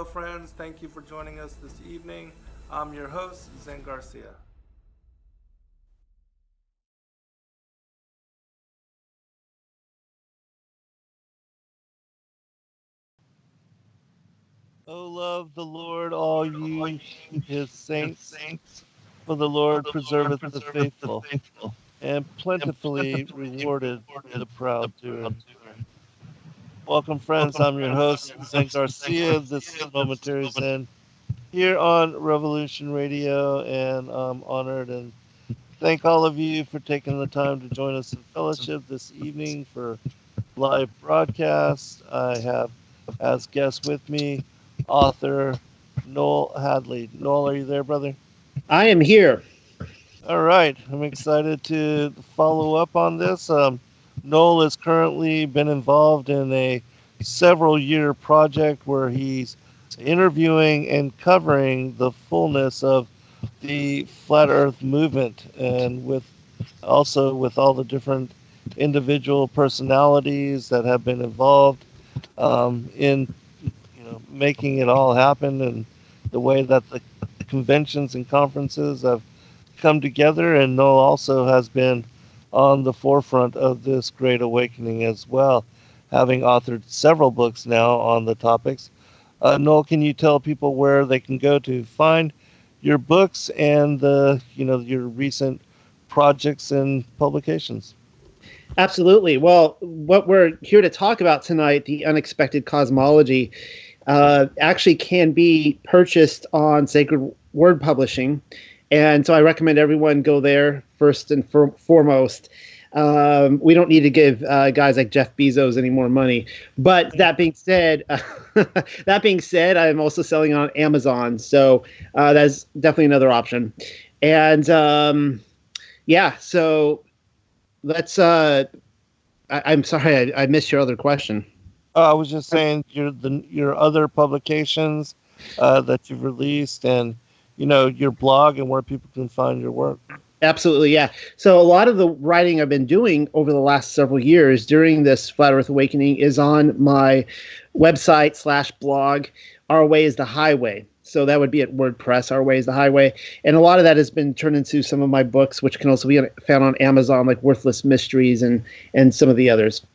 Hello, friends. Thank you for joining us this evening. I'm your host, Zen Garcia. O love the Lord, all you his saints, for the Lord preserveth the faithful, and plentifully rewarded the proud doer. Welcome, friends. I'm your host, Zen Garcia. This is Momentary Zen here on Revolution Radio, and I'm honored and thank all of you for taking the time to join us in fellowship this evening for live broadcast. I have as guest with me author Noel Hadley. Noel, are you there, brother? I am here. All right. I'm excited to follow up on this. Noel has currently been involved in a several year project where he's interviewing and covering the fullness of the flat earth movement, and with all the different individual personalities that have been involved in making it all happen, and the way that the conventions and conferences have come together. And Noel also has been on the forefront of this great awakening as well, having authored several books now on the topics. Noel, can you tell people where they can go to find your books and your recent projects and publications? Absolutely. Well, what we're here to talk about tonight, the unexpected cosmology, actually can be purchased on Sacred Word Publishing. And so I recommend everyone go there first and foremost. We don't need to give guys like Jeff Bezos any more money. But that being said, I'm also selling on Amazon. So that's definitely another option. And so let's. I'm sorry, I missed your other question. I was just saying your other publications that you've released, and your blog and where people can find your work. Absolutely, yeah. So a lot of the writing I've been doing over the last several years during this Flat Earth Awakening is on my website/blog. Our Way is the Highway. So that would be at WordPress. Our Way is the Highway, and a lot of that has been turned into some of my books, which can also be found on Amazon, like Worthless Mysteries and some of the others.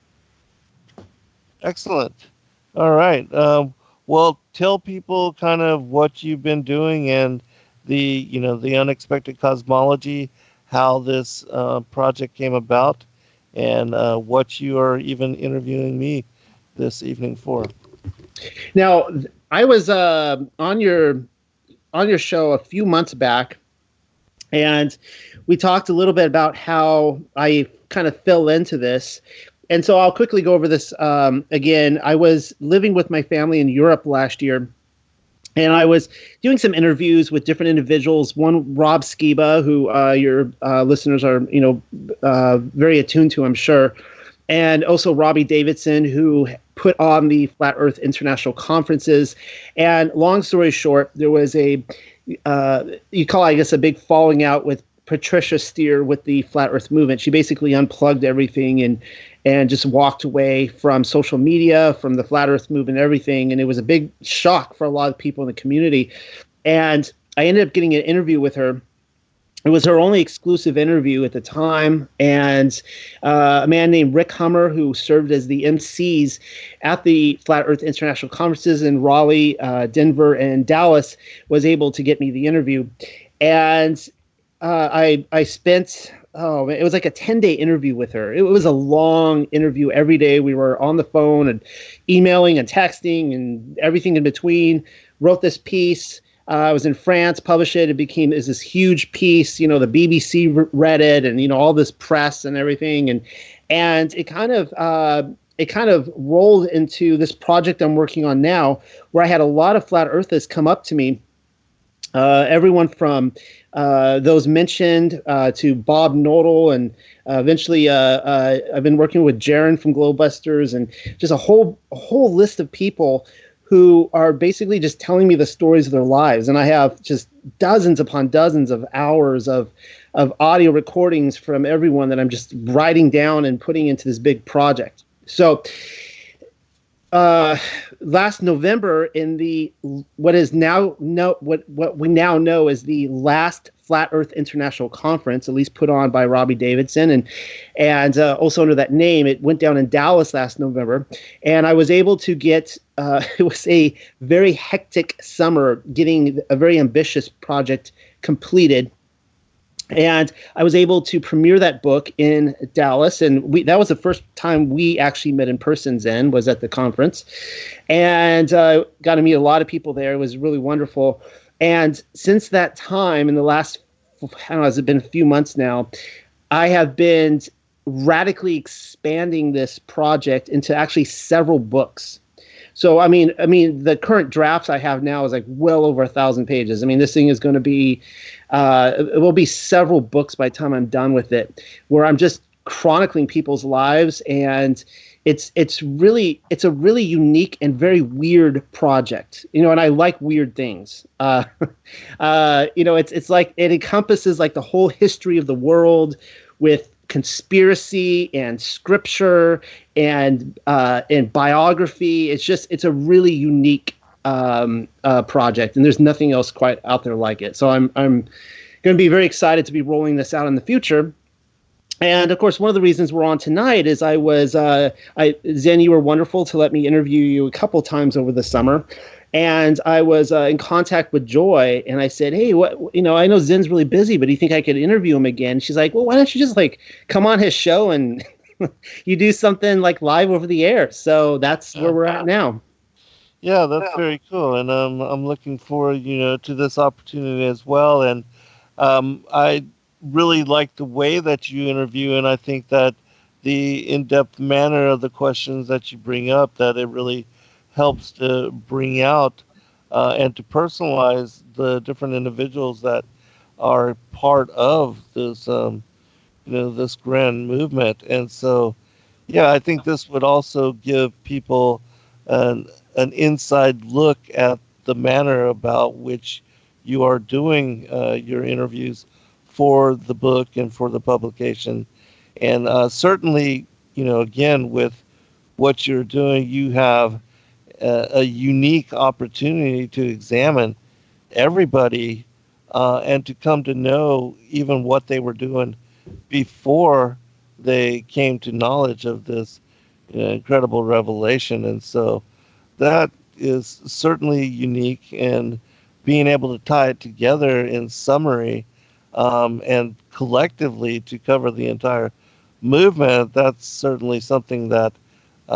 Excellent. All right. Well, tell people kind of what you've been doing and the unexpected cosmology, how this project came about, and what you are even interviewing me this evening for. Now, I was on your show a few months back, and we talked a little bit about how I kind of fell into this. And so I'll quickly go over this again. I was living with my family in Europe last year, and I was doing some interviews with different individuals. One, Rob Skiba, who your listeners are very attuned to, I'm sure, and also Robbie Davidson, who put on the Flat Earth International Conferences. And long story short, there was a big falling out with Patricia Steer with the Flat Earth movement. She basically unplugged everything and just walked away from social media, from the Flat Earth movement, everything. And it was a big shock for a lot of people in the community. And I ended up getting an interview with her. It was her only exclusive interview at the time. And a man named Rick Hummer, who served as the MCs at the Flat Earth International Conferences in Raleigh, Denver, and Dallas, was able to get me the interview. And I spent, it was like a 10-day interview with her. It was a long interview every day. We were on the phone and emailing and texting and everything in between. Wrote this piece. I was in France, published it. It became this huge piece. The BBC read it, and all this press and everything. And it kind of rolled into this project I'm working on now, where I had a lot of flat earthers come up to me. Everyone from those mentioned to Bob Nodal, and eventually I've been working with Jaron from Globebusters, and just a whole list of people who are basically just telling me the stories of their lives. And I have just dozens upon dozens of hours of audio recordings from everyone that I'm just writing down and putting into this big project. So last November in the what is now what we now know as the last Flat Earth International Conference, at least put on by Robbie Davidson, and also under that name. It went down in Dallas last November, and I was able to get. It was a very hectic summer getting a very ambitious project completed. And I was able to premiere that book in Dallas, and that was the first time we actually met in person. Zen was at the conference, and got to meet a lot of people there. It was really wonderful. And since that time, in the last, I don't know, has it been a few months now, I have been radically expanding this project into actually several books. So, I mean, the current drafts I have now is like well over 1,000 pages. I mean, this thing is going to be, it will be several books by the time I'm done with it, where I'm just chronicling people's lives, and it's a really unique and very weird project, and I like weird things. It's like it encompasses like the whole history of the world with conspiracy and scripture and biography. It's a really unique project, and there's nothing else quite out there like it. So I'm going to be very excited to be rolling this out in the future. And of course, one of the reasons we're on tonight is Zen, you were wonderful to let me interview you a couple times over the summer. And I was in contact with Joy, and I said, "Hey, I know Zen's really busy, but do you think I could interview him again?" She's like, "Well, why don't you just like come on his show and you do something like live over the air?" So that's where we're at now. Yeah, that's very cool, and I'm looking forward, to this opportunity as well. And I really like the way that you interview, and I think that the in-depth manner of the questions that you bring up, that it really helps to bring out and to personalize the different individuals that are part of this, this grand movement. And so, yeah, I think this would also give people an inside look at the manner about which you are doing your interviews for the book and for the publication. And certainly, again, with what you're doing, you have a unique opportunity to examine everybody and to come to know even what they were doing before they came to knowledge of this incredible revelation. And so that is certainly unique, and being able to tie it together in summary and collectively to cover the entire movement, that's certainly something that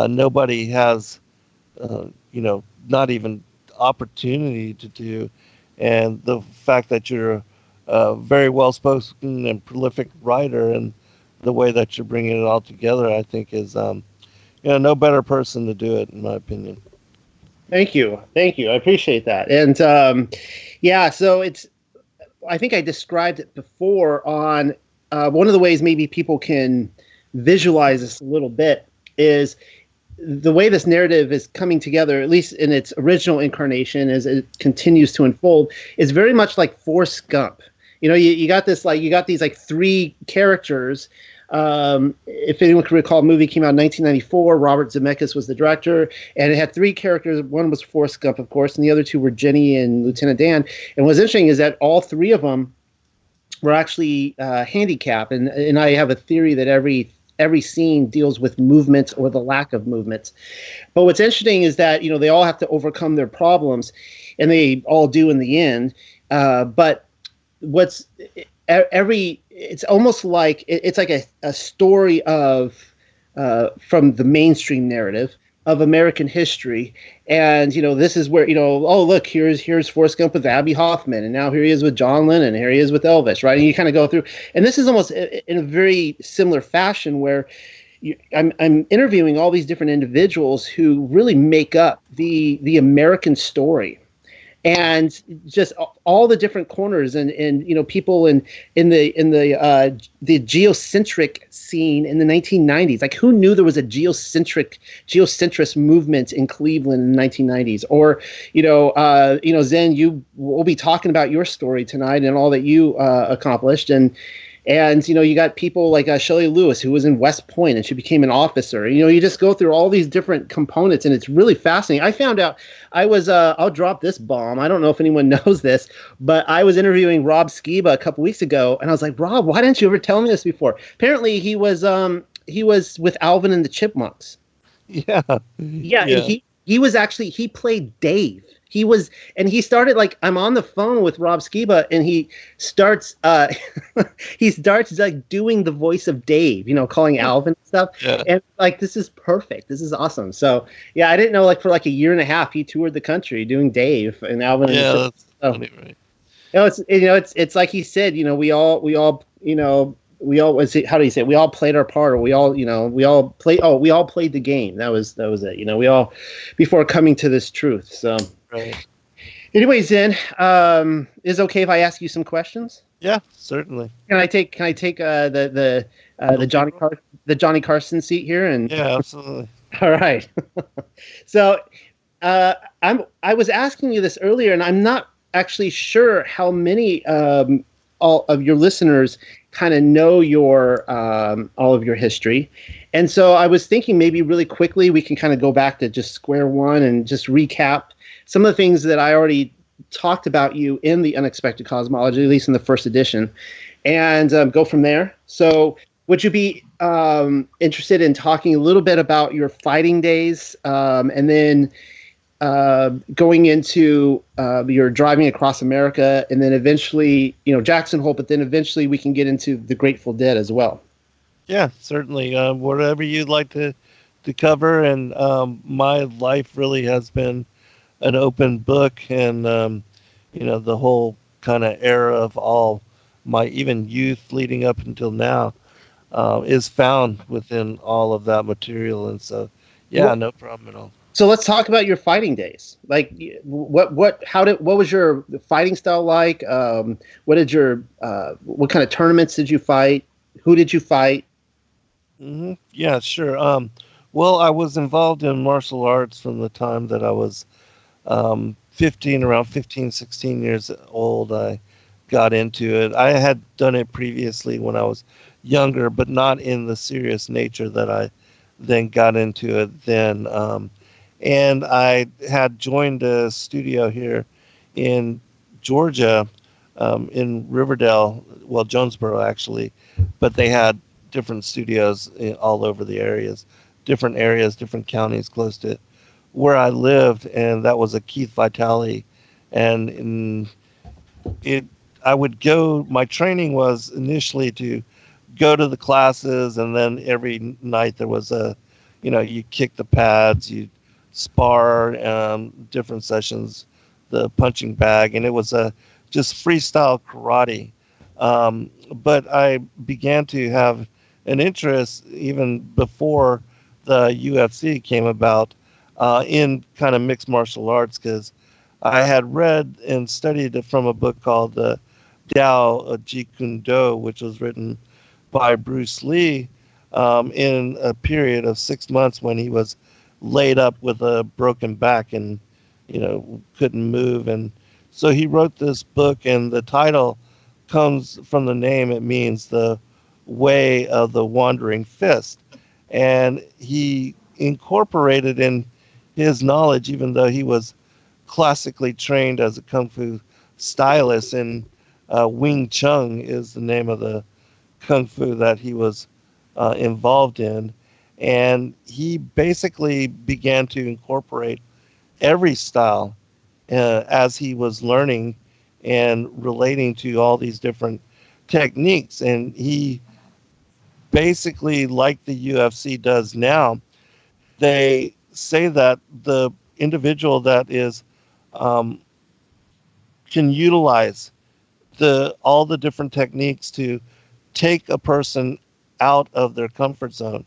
nobody has not even opportunity to do. And the fact that you're a very well-spoken and prolific writer, and the way that you're bringing it all together, I think is, no better person to do it, in my opinion. Thank you. I appreciate that. And so I think I described it before on one of the ways maybe people can visualize this a little bit is the way this narrative is coming together, at least in its original incarnation, as it continues to unfold, is very much like Forrest Gump. You got these like three characters. If anyone can recall, the movie came out in 1994. Robert Zemeckis was the director, and it had three characters. One was Forrest Gump, of course, and the other two were Jenny and Lieutenant Dan. And what's interesting is that all three of them were actually handicapped, and I have a theory that every scene deals with movement or the lack of movement. But what's interesting is that they all have to overcome their problems, and they all do in the end. But it's almost like it's like a story of from the mainstream narrative of American history. And this is where oh look, here's Forrest Gump with Abby Hoffman, and now here he is with John Lennon, and here he is with Elvis, right? And you kind of go through, and this is almost in a very similar fashion where I'm interviewing all these different individuals who really make up the American story. And just all the different corners, and people in the geocentric scene in the 1990s. Like, who knew there was a geocentrist movement in Cleveland in the 1990s? Or Zen, we'll be talking about your story tonight and all that you accomplished, and And, you got people like Shelley Lewis, who was in West Point and she became an officer. You just go through all these different components and it's really fascinating. I found out I'll drop this bomb. I don't know if anyone knows this, but I was interviewing Rob Skiba a couple weeks ago and I was like, Rob, why didn't you ever tell me this before? Apparently he was with Alvin and the Chipmunks. Yeah. Yeah. And he was actually, he played Dave. He started like, I'm on the phone with Rob Skiba and he starts like doing the voice of Dave, calling Alvin and stuff. Yeah. And like, this is perfect. This is awesome. So yeah, I didn't know, like for like a year and a half, he toured the country doing Dave and Alvin. Yeah. That's funny, right? It's like he said, we all how do you say it? We all played our part, or we all played the game. That was it. We all, before coming to this truth. So right. Anyway, Zen, is it okay if I ask you some questions? Yeah, certainly. Can I take the Johnny Carson seat here? And yeah, absolutely. All right. So I was asking you this earlier, and I'm not actually sure how many all of your listeners kind of know your all of your history. And so I was thinking maybe really quickly we can kind of go back to just square one and just recap some of the things that I already talked about you in the Unexpected Cosmology, at least in the first edition, and go from there. So would you be interested in talking a little bit about your fighting days, and then going into your driving across America, and then eventually, Jackson Hole, but then eventually we can get into the Grateful Dead as well. Yeah, certainly. Whatever you'd like to cover. And my life really has been an open book, and the whole kind of era of all my even youth leading up until now is found within all of that material. And so, yeah, well, no problem at all. So let's talk about your fighting days. Like, what was your fighting style like? What kind of tournaments did you fight? Who did you fight? Mm-hmm. Yeah, sure. Well, I was involved in martial arts from the time that I was around 15, 16 years old. I got into it. I had done it previously when I was younger, but not in the serious nature that I then got into it then. And I had joined a studio here in Georgia, in Riverdale, well, Jonesboro actually, but they had different studios all over the areas, different counties close to where I lived, and that was a Keith Vitale. And I would go, my training was initially to go to the classes, and then every night there was you kick the pads, you spar, different sessions, the punching bag, and it was just freestyle karate. But I began to have an interest even before the UFC came about in kind of mixed martial arts, because I had read and studied from a book called the Tao Jeet Kune Do, which was written by Bruce Lee in a period of 6 months when he was laid up with a broken back and couldn't move. And so he wrote this book, and the title comes from the name. It means the way of the wandering fist, and he incorporated in his knowledge, even though he was classically trained as a kung fu stylist, and Wing Chun is the name of the kung fu that he was involved in. And he basically began to incorporate every style as he was learning and relating to all these different techniques. And he basically, like the UFC does now, they say that the individual that is can utilize all the different techniques to take a person out of their comfort zone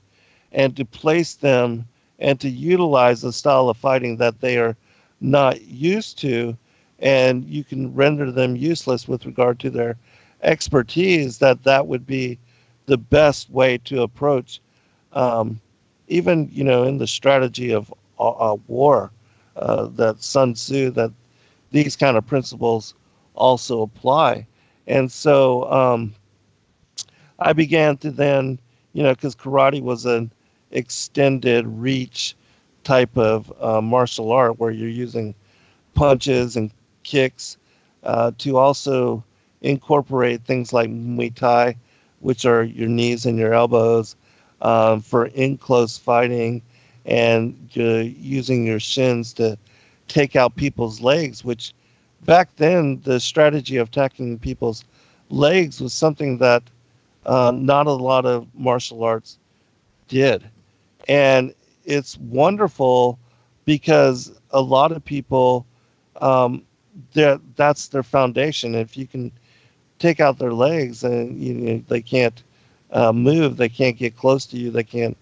and to place them and to utilize a style of fighting that they are not used to, and you can render them useless with regard to their expertise, that would be the best way to approach even in the strategy of war, that Sun Tzu, that these kind of principles also apply. And so I began to then, because karate was an extended reach type of martial art where you're using punches and kicks, to also incorporate things like Muay Thai, which are your knees and your elbows, for in close fighting, and using your shins to take out people's legs, which back then the strategy of attacking people's legs was something that not a lot of martial arts did. And it's wonderful because a lot of people, um, that's their foundation. If you can take out their legs and they can't move, they can't get close to you, they can't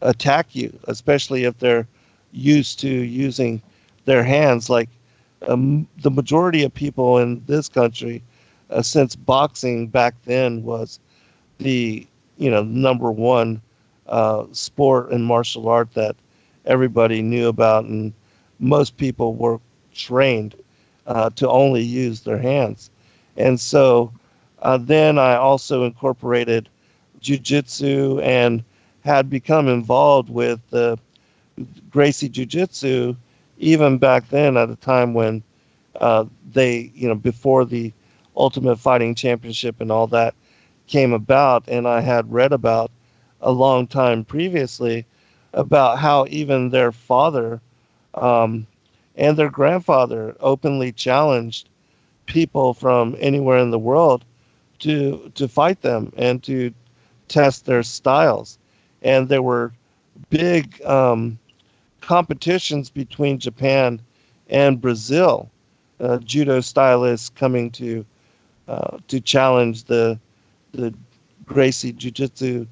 attack you, especially if they're used to using their hands. Like the majority of people in this country, since boxing back then was the number one sport and martial art that everybody knew about, and most people were trained to only use their hands. And so then I also incorporated jujitsu and had become involved with the Gracie Jiu-Jitsu even back then, at a time when they, before the Ultimate Fighting Championship and all that came about. And I had read about a long time previously about how even their father and their grandfather openly challenged people from anywhere in the world to fight them and to test their styles. And there were big competitions between Japan and Brazil, judo stylists coming to challenge the Gracie Jiu-Jitsu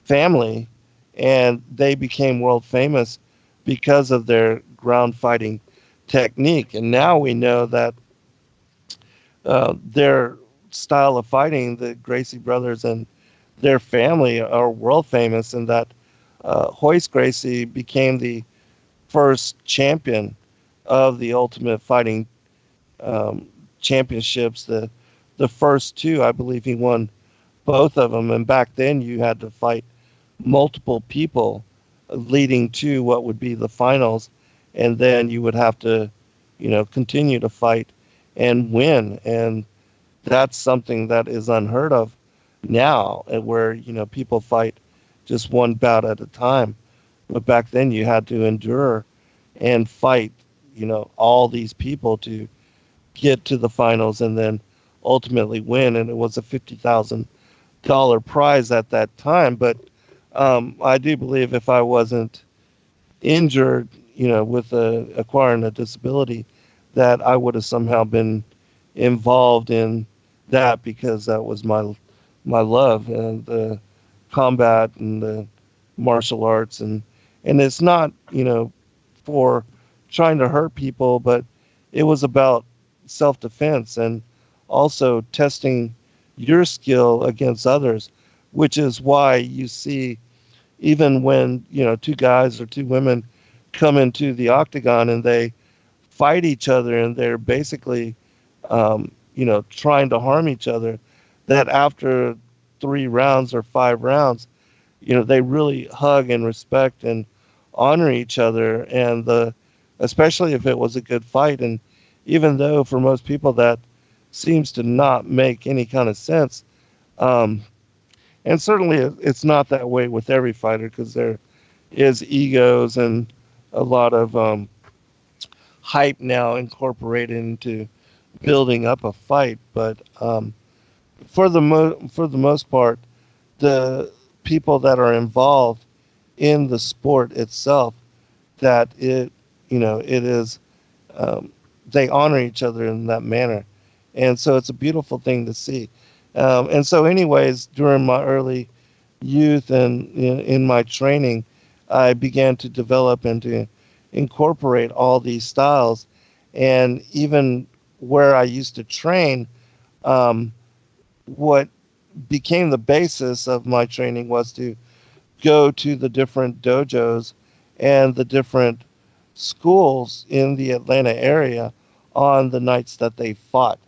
family, and they became world famous because of their ground fighting technique. And now we know that their style of fighting, the Gracie brothers and their family, are world famous, and that Hoist Gracie became the first champion of the Ultimate Fighting Championships. The first two, I believe he won both of them. And back then you had to fight multiple people leading to what would be the finals. And then you would have to, continue to fight and win. And that's something that is unheard of now, where, people fight just one bout at a time. But back then you had to endure and fight, all these people to get to the finals and then ultimately win. And it was a $50,000 prize at that time. But I do believe if I wasn't injured, with acquiring a disability, that I would have somehow been involved in that, because that was my love, and the combat and the martial arts. And it's not, for trying to hurt people, but it was about self-defense and also testing your skill against others, which is why you see, even when, two guys or two women come into the octagon and they fight each other and they're basically, trying to harm each other, that after 3 rounds or 5 rounds, they really hug and respect and honor each other. And especially if it was a good fight. And even though for most people that seems to not make any kind of sense, and certainly it's not that way with every fighter, because there is egos and a lot of hype now incorporated into building up a fight. But for the most part, the people that are involved in the sport itself, that it is, they honor each other in that manner. And so it's a beautiful thing to see. And so anyways, during my early youth and in my training, I began to develop and to incorporate all these styles. And even where I used to train, what became the basis of my training was to go to the different dojos and the different schools in the Atlanta area on the nights that they fought.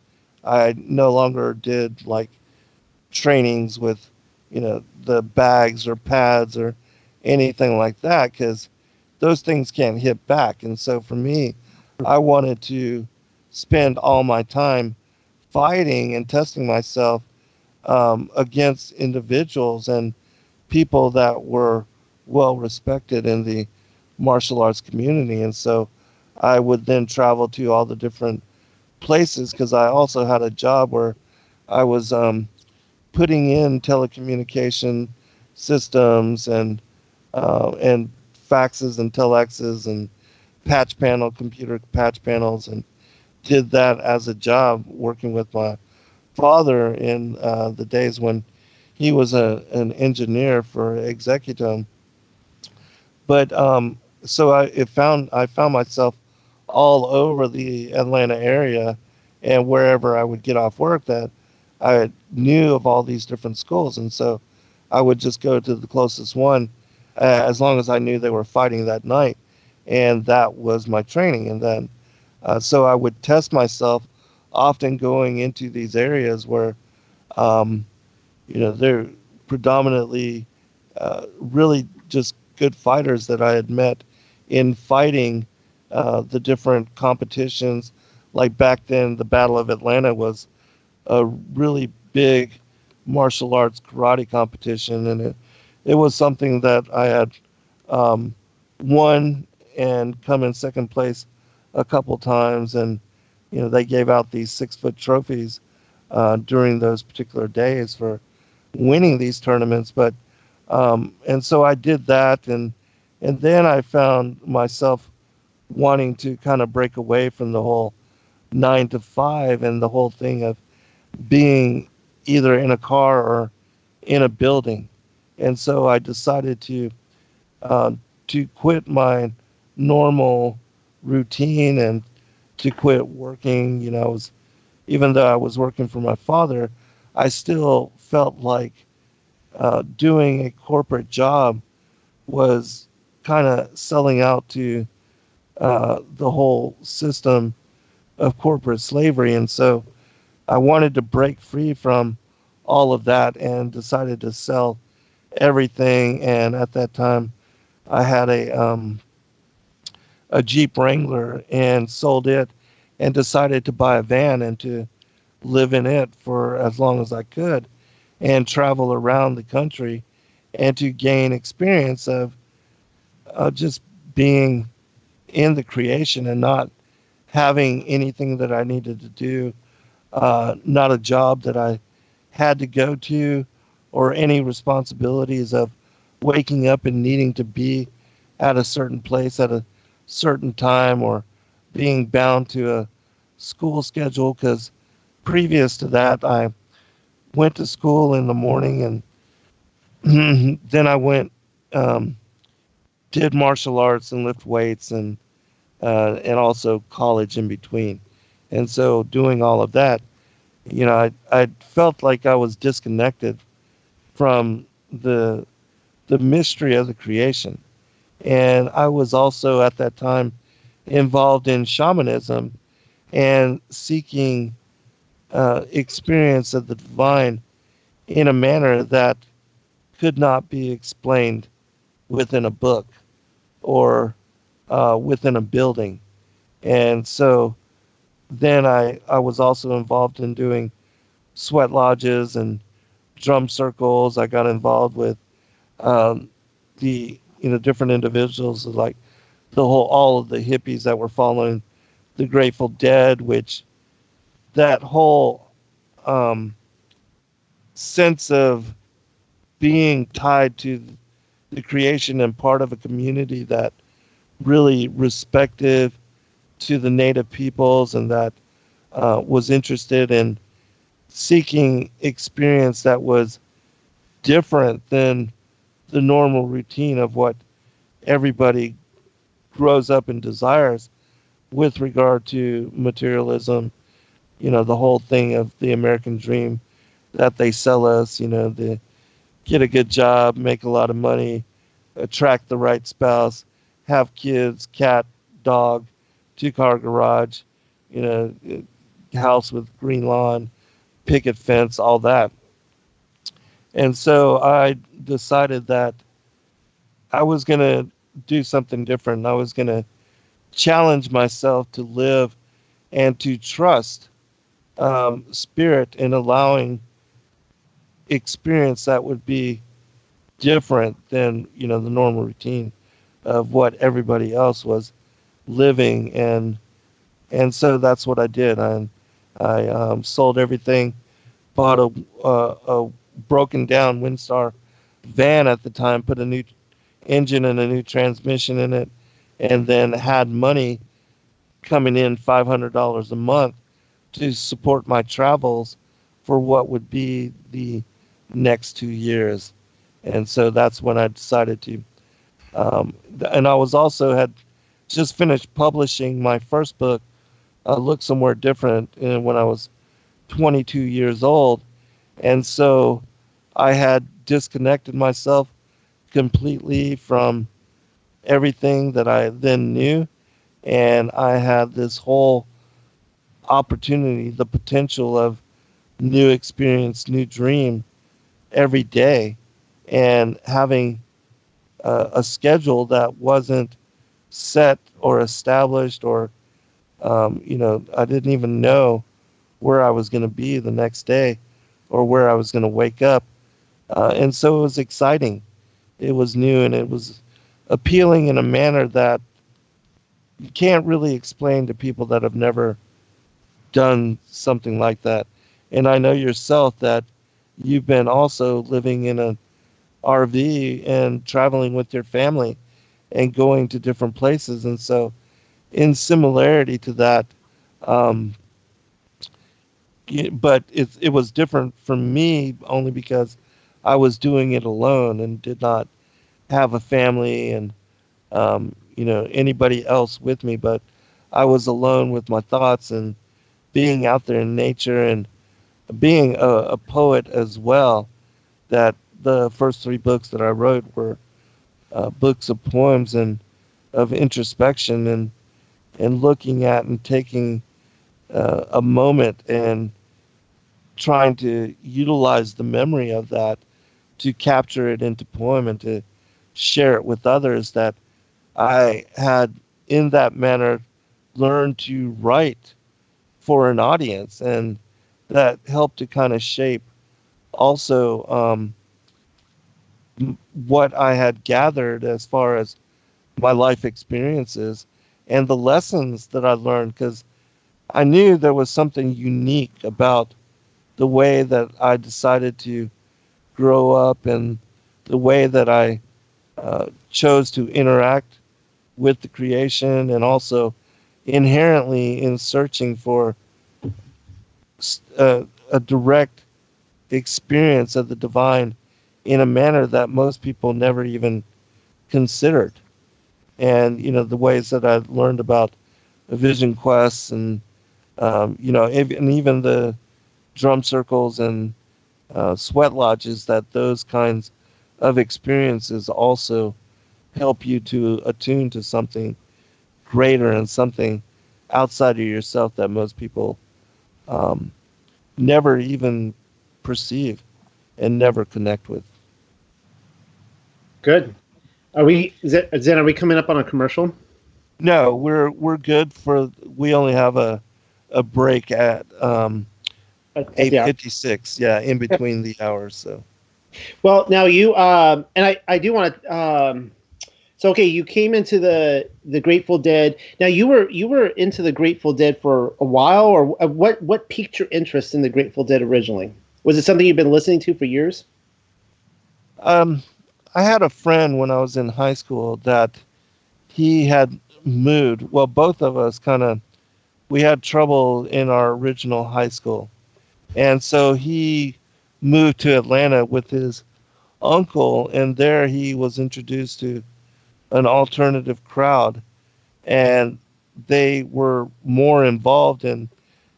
I no longer did like trainings with the bags or pads or anything like that, because those things can't hit back. And so for me, I wanted to spend all my time fighting and testing myself against individuals and people that were well respected in the martial arts community. And so I would then travel to all the different places, because I also had a job where I was putting in telecommunication systems and faxes and telexes and computer patch panels, and did that as a job working with my father in the days when he was an engineer for Executum. But so I found myself all over the Atlanta area, and wherever I would get off work, that I knew of all these different schools, and so I would just go to the closest one as long as I knew they were fighting that night, and that was my training. And then so I would test myself, often going into these areas where they're predominantly really just good fighters that I had met in fighting the different competitions. Like back then, the Battle of Atlanta was a really big martial arts karate competition, and it was something that I had won and come in second place a couple times. And they gave out these 6-foot trophies during those particular days for winning these tournaments. But and so I did that, and then I found myself wanting to kind of break away from the whole 9 to 5 and the whole thing of being either in a car or in a building. And so I decided to quit my normal routine and to quit working. Even though I was working for my father, I still felt like doing a corporate job was kind of selling out to the whole system of corporate slavery. And so I wanted to break free from all of that and decided to sell everything. And at that time, I had a Jeep Wrangler and sold it, and decided to buy a van and to live in it for as long as I could and travel around the country and to gain experience of just being in the creation and not having anything that I needed to do, not a job that I had to go to, or any responsibilities of waking up and needing to be at a certain place at a certain time, or being bound to a school schedule. Because previous to that, I went to school in the morning, and then I went, did martial arts and lift weights, and also college in between. And so doing all of that, I felt like I was disconnected from the mystery of the creation. And I was also at that time involved in shamanism and seeking experience of the divine in a manner that could not be explained within a book or within a building. And so then I was also involved in doing sweat lodges and drum circles. I got involved with the different individuals, like all of the hippies that were following the Grateful Dead, which that whole sense of being tied to the creation and part of a community that really respected to the native peoples, and that was interested in seeking experience that was different than the normal routine of what everybody grows up and desires with regard to materialism. The whole thing of the American dream that they sell us, the get a good job, make a lot of money, attract the right spouse, have kids, cat, dog, 2-car garage, house with green lawn, picket fence, all that. And so I decided that I was going to do something different. I was going to challenge myself to live and to trust spirit in allowing experience that would be different than the normal routine of what everybody else was living. And so that's what I did. I sold everything, bought a broken down Windstar van at the time, put a new engine and a new transmission in it, and then had money coming in $500 a month to support my travels for what would be the next 2 years. And so that's when I decided to. And I was also had just finished publishing my first book, Look Somewhere Different, when I was 22 years old. And so I had disconnected myself completely from everything that I then knew. And I had this whole opportunity, the potential of new experience, new dream every day, and having a schedule that wasn't set or established, or I didn't even know where I was going to be the next day or where I was going to wake up. And so it was exciting. It was new, and it was appealing in a manner that you can't really explain to people that have never done something like that. And I know yourself that you've been also living in an RV and traveling with your family and going to different places. And so, in similarity to that, but it was different for me only because I was doing it alone and did not have a family and anybody else with me. But I was alone with my thoughts and being out there in nature and being a poet as well. That the first 3 books that I wrote were books of poems and of introspection and looking at and taking a moment and trying to utilize the memory of that to capture it into poem and to share it with others, that I had in that manner learned to write for an audience, and that helped to kind of shape also what I had gathered as far as my life experiences and the lessons that I learned, because I knew there was something unique about the way that I decided to grow up and the way that I chose to interact with the creation, and also inherently in searching for a direct experience of the divine in a manner that most people never even considered. And the ways that I learned about vision quests and and even the drum circles and sweat lodges, that those kinds of experiences also help you to attune to something greater and something outside of yourself that most people never even perceive and never connect with. Good. Zen, are we coming up on a commercial? No, we're good for. We only have a break at 8:56. Yeah, in between the hours. So. Well, now you and I do want to. So okay, you came into the Grateful Dead. Now you were into the Grateful Dead for a while, or what piqued your interest in the Grateful Dead originally? Was it something you've been listening to for years? I had a friend when I was in high school that he had moved. Well, both of us we had trouble in our original high school. And so he moved to Atlanta with his uncle, and there he was introduced to an alternative crowd, and they were more involved in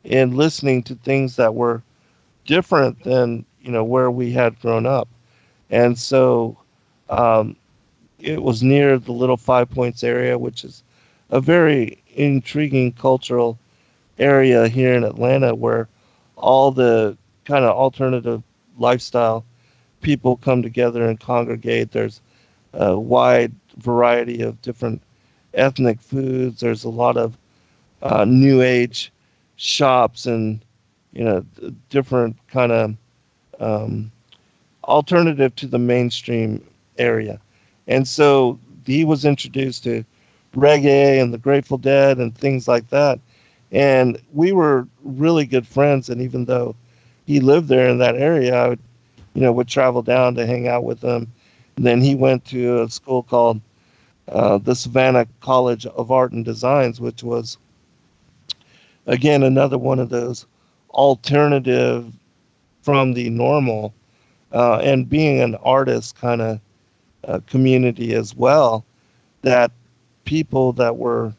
listening to things that were different than where we had grown up. And so it was near the Little Five Points area, which is a very intriguing cultural area here in Atlanta, where all the kind of alternative lifestyle people come together and congregate. There's a wide variety of different ethnic foods. There's a lot of new age shops and different kind of um, alternative to the mainstream area. And so he was introduced to reggae and the Grateful Dead and things like that. And we were really good friends. And even though he lived there in that area, I would travel down to hang out with him. And then he went to a school called the Savannah College of Art and Designs, which was again another one of those alternative from the normal, and being an artist kind of community as well, that people that were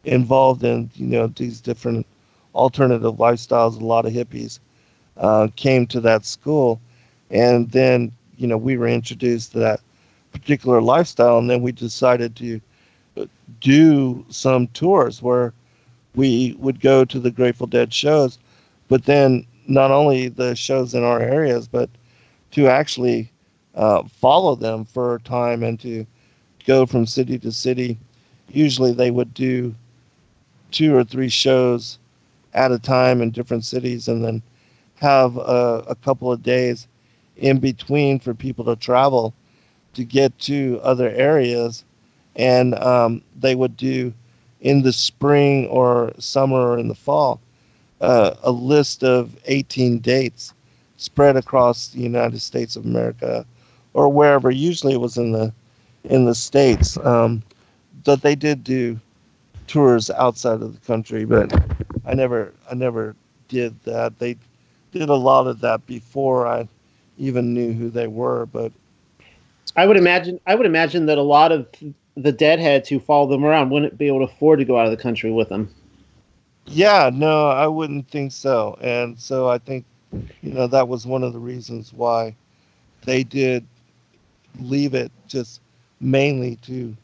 involved in these different alternative lifestyles, a lot of hippies came to that school, and then we were introduced to that particular lifestyle, and then we decided to do some tours where we would go to the Grateful Dead shows, but then not only the shows in our areas, but to actually follow them for a time and to go from city to city. Usually they would do 2 or 3 shows at a time in different cities, and then have a couple of days in between for people to travel to get to other areas. And they would do in the spring or summer or in the fall a list of 18 dates spread across the United States of America or wherever. Usually it was in the States. But they did do tours outside of the country, but I never did that. They did a lot of that before I even knew who they were. But I would imagine that a lot of the Deadheads who follow them around wouldn't be able to afford to go out of the country with them. yeah, no, I wouldn't think so. And so I think that was one of the reasons why they did leave it just mainly to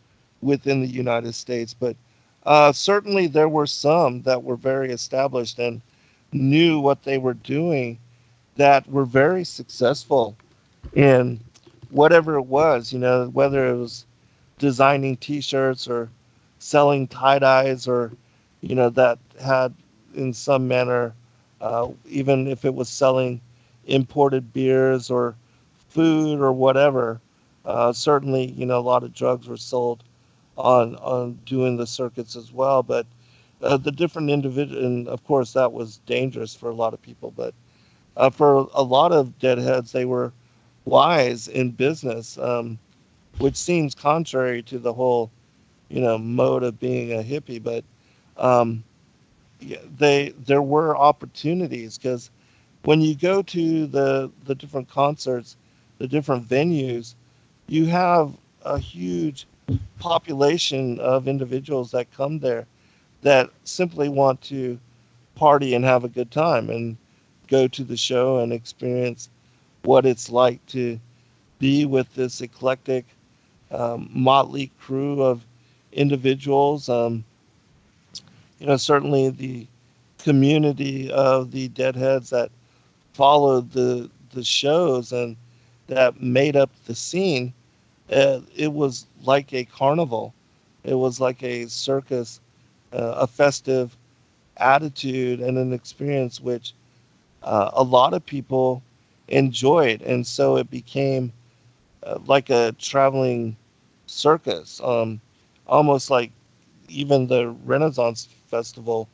within the United States. But certainly there were some that were very established and knew what they were doing, that were very successful in whatever it was, whether it was designing T-shirts or selling tie-dyes, or that had in some manner, even if it was selling imported beers or food or whatever. Certainly, a lot of drugs were sold on doing the circuits as well. But the different individual, and of course that was dangerous for a lot of people. But for a lot of deadheads, they were wise in business, which seems contrary to the whole, mode of being a hippie. But yeah, there were opportunities, because when you go to the different concerts, the different venues, you have a huge population of individuals that come there that simply want to party and have a good time and go to the show and experience what it's like to be with this eclectic, motley crew of individuals. Certainly the community of the Deadheads that followed the shows and that made up the scene, it was like a carnival. It was like a circus, a festive attitude and an experience which a lot of people enjoyed. And so it became like a traveling circus, almost like even the Renaissance Festival.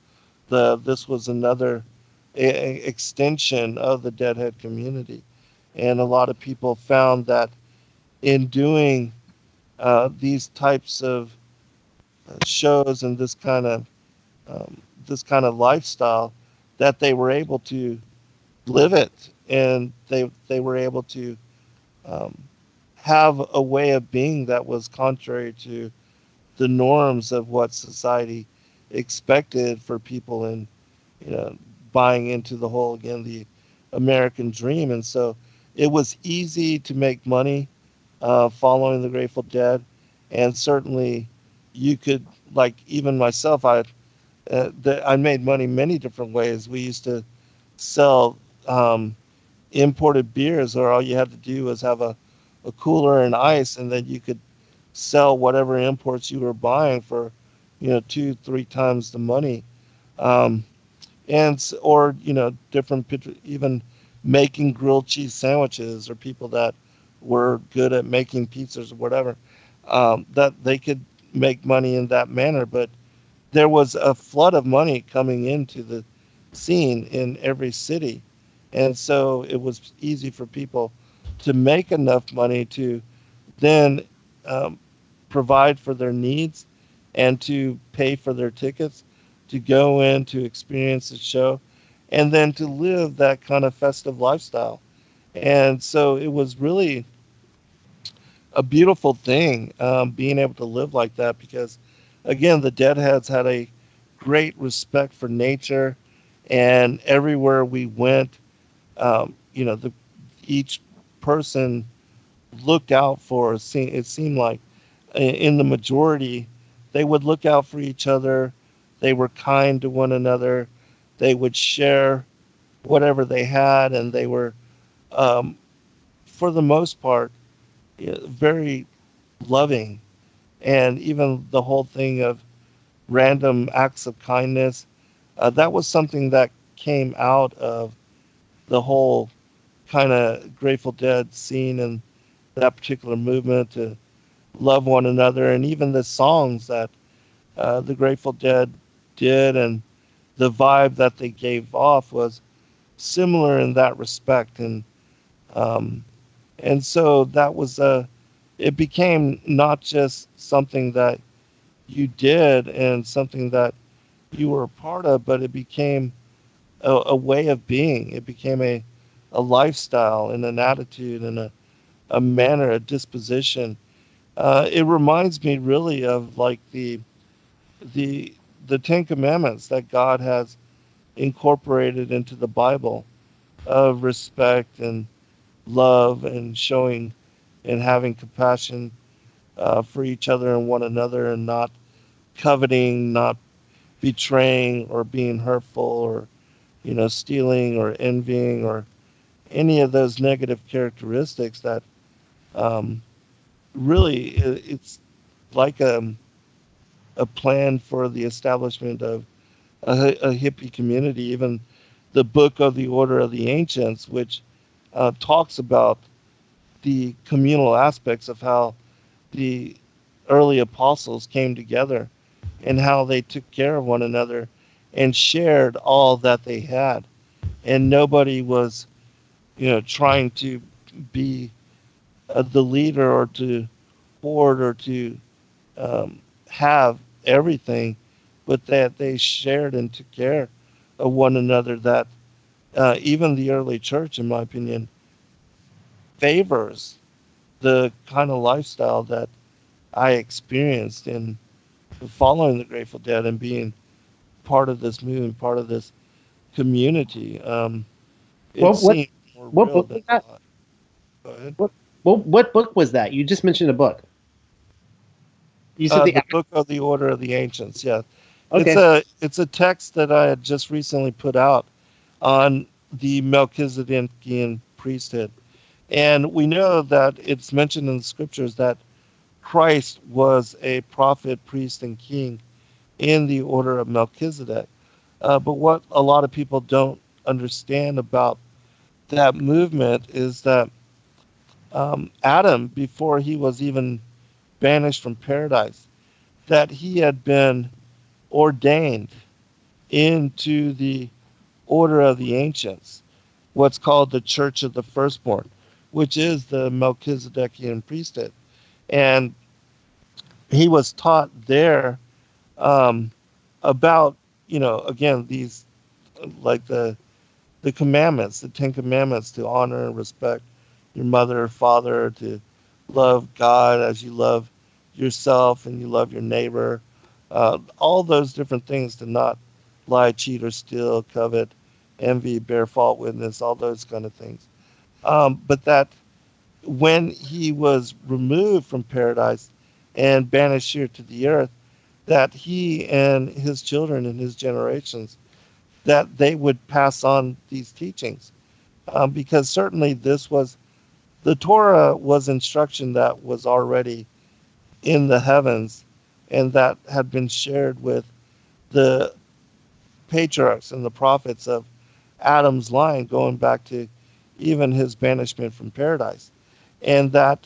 This was another extension of the Deadhead community. And a lot of people found that in doing these types of shows and this kind of lifestyle, that they were able to live it, and they were able to um, have a way of being that was contrary to the norms of what society expected for people, and buying into the whole, again, the American dream. And so it was easy to make money following the Grateful Dead, and certainly you could, like even myself, I made money many different ways. We used to sell imported beers, or all you had to do was have a cooler and ice, and then you could sell whatever imports you were buying for, 2, 3 times the money. Um, or different even making grilled cheese sandwiches, or people that were good at making pizzas or whatever, that they could make money in that manner. But there was a flood of money coming into the scene in every city, and so it was easy for people to make enough money to then um, provide for their needs and to pay for their tickets to go in to experience the show, and then to live that kind of festive lifestyle. And so it was really a beautiful thing, being able to live like that, because again, the Deadheads had a great respect for nature, and everywhere we went, each person looked out for. It seemed like in the majority, they would look out for each other. They were kind to one another. They would share whatever they had, and they were, um, for the most part, very loving. And even the whole thing of random acts of kindness, that was something that came out of the whole kind of Grateful Dead scene and that particular movement to love one another. And even the songs that the Grateful Dead did, and the vibe that they gave off was similar in that respect. Um, and so that was it became not just something that you did and something that you were a part of, but it became a way of being. It became a lifestyle and an attitude and a manner, a disposition. It reminds me really of like the the Ten Commandments that God has incorporated into the Bible, of respect and love and showing and having compassion for each other and one another, and not coveting, not betraying or being hurtful, or stealing or envying, or any of those negative characteristics that um, really it's like a plan for the establishment of a hippie community. Even the book of the Order of the Ancients, which talks about the communal aspects of how the early apostles came together and how they took care of one another and shared all that they had. And nobody was, trying to be the leader, or to hoard, or to have everything, but that they shared and took care of one another. That even the early church, in my opinion, favors the kind of lifestyle that I experienced in following the Grateful Dead and being part of this movement, part of this community. It Well, seemed more what real book than was that? not. Go ahead. What book was that? You just mentioned a book. You said The Book of the Order of the Ancients. Yeah, okay. it's a text that I had just recently put out on the Melchizedekian priesthood, and we know that it's mentioned in the scriptures that Christ was a prophet, priest, and king in the order of Melchizedek. But what a lot of people don't understand about that movement is that Adam, before he was even banished from paradise, that he had been ordained into the order of the ancients, what's called the Church of the Firstborn, which is the Melchizedekian priesthood. And he was taught there um, about, again, these, like the commandments, the Ten Commandments, to honor and respect your mother or father, to love God as you love yourself and you love your neighbor. All those different things, to not lie, cheat, or steal, covet, envy, bear false witness, all those kind of things. But that when he was removed from paradise and banished here to the earth, that he and his children and his generations, that they would pass on these teachings because certainly the Torah was instruction that was already in the heavens and that had been shared with the patriarchs and the prophets of Adam's line, going back to even his banishment from paradise. And that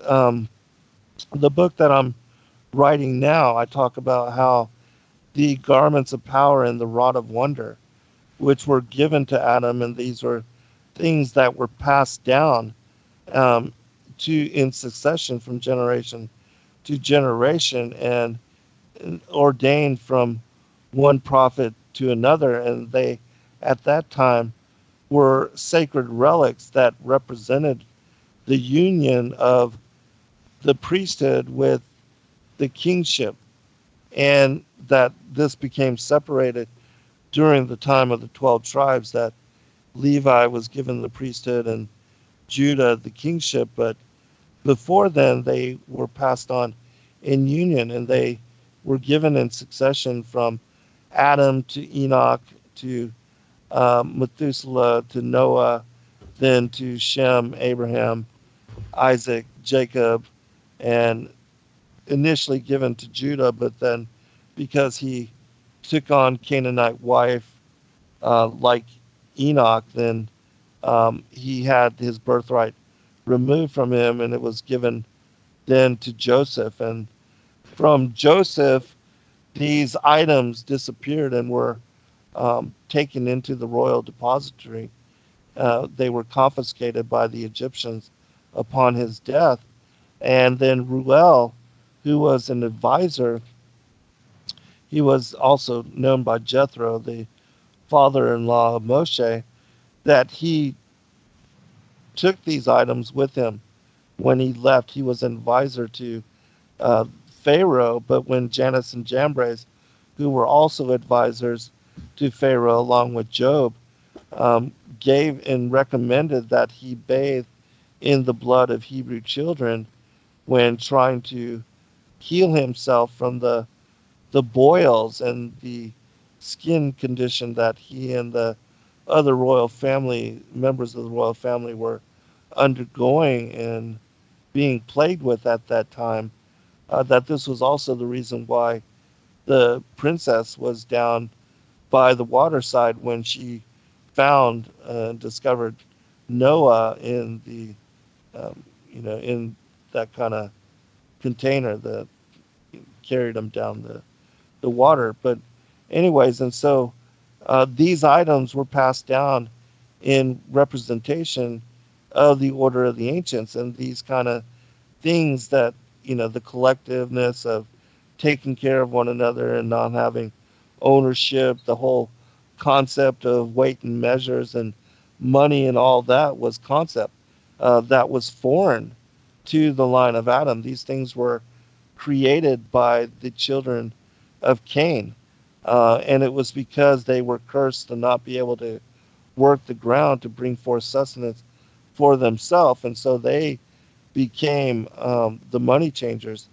the book that I'm writing now, I talk about how the garments of power and the rod of wonder, which were given to Adam, and these were things that were passed down um, to in succession from generation to generation, and ordained from one prophet to another, and they at that time were sacred relics that represented the union of the priesthood with the kingship, and that this became separated during the time of the 12 tribes, that Levi was given the priesthood and Judah the kingship, but before then they were passed on in union, and they were given in succession from Adam to Enoch to Methuselah to Noah, then to Shem, Abraham, Isaac, Jacob, and initially given to Judah, but then because he took on Canaanite wife like Enoch, then he had his birthright removed from him, and it was given then to Joseph. And from Joseph, these items disappeared and were taken into the royal depository. They were confiscated by the Egyptians upon his death. And then Ruel, who was an advisor, he was also known by Jethro, the father-in-law of Moshe, that he took these items with him when he left. He was an advisor to uh, Pharaoh, but when Jannes and Jambres, who were also advisors to Pharaoh along with Job, gave and recommended that he bathe in the blood of Hebrew children when trying to heal himself from the boils and the skin condition that he and the other royal family members of the royal family were undergoing and being plagued with at that time. That this was also the reason why the princess was down by the waterside when she found and discovered Noah in the in that kind of container that carried him down the water. But anyways, and so these items were passed down in representation of the order of the ancients, and these kind of things that the collectiveness of taking care of one another and not having ownership, the whole concept of weight and measures and money and all that was concept that was foreign to the line of Adam. These things were created by the children of Cain, and it was because they were cursed to not be able to work the ground to bring forth sustenance for themselves, and so they became the money changers,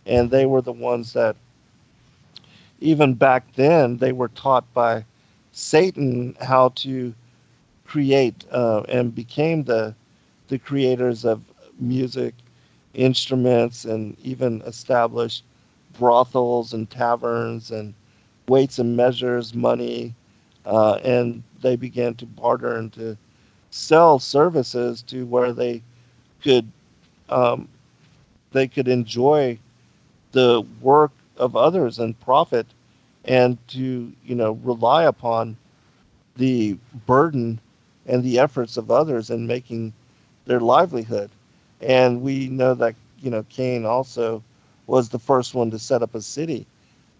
and they were the ones that even back then they were taught by Satan how to create and became the creators of music instruments, and even established brothels and taverns and weights and measures money, and they began to barter and to sell services to where could um, they could enjoy the work of others and profit, and to rely upon the burden and the efforts of others in making their livelihood. And we know that Cain also was the first one to set up a city,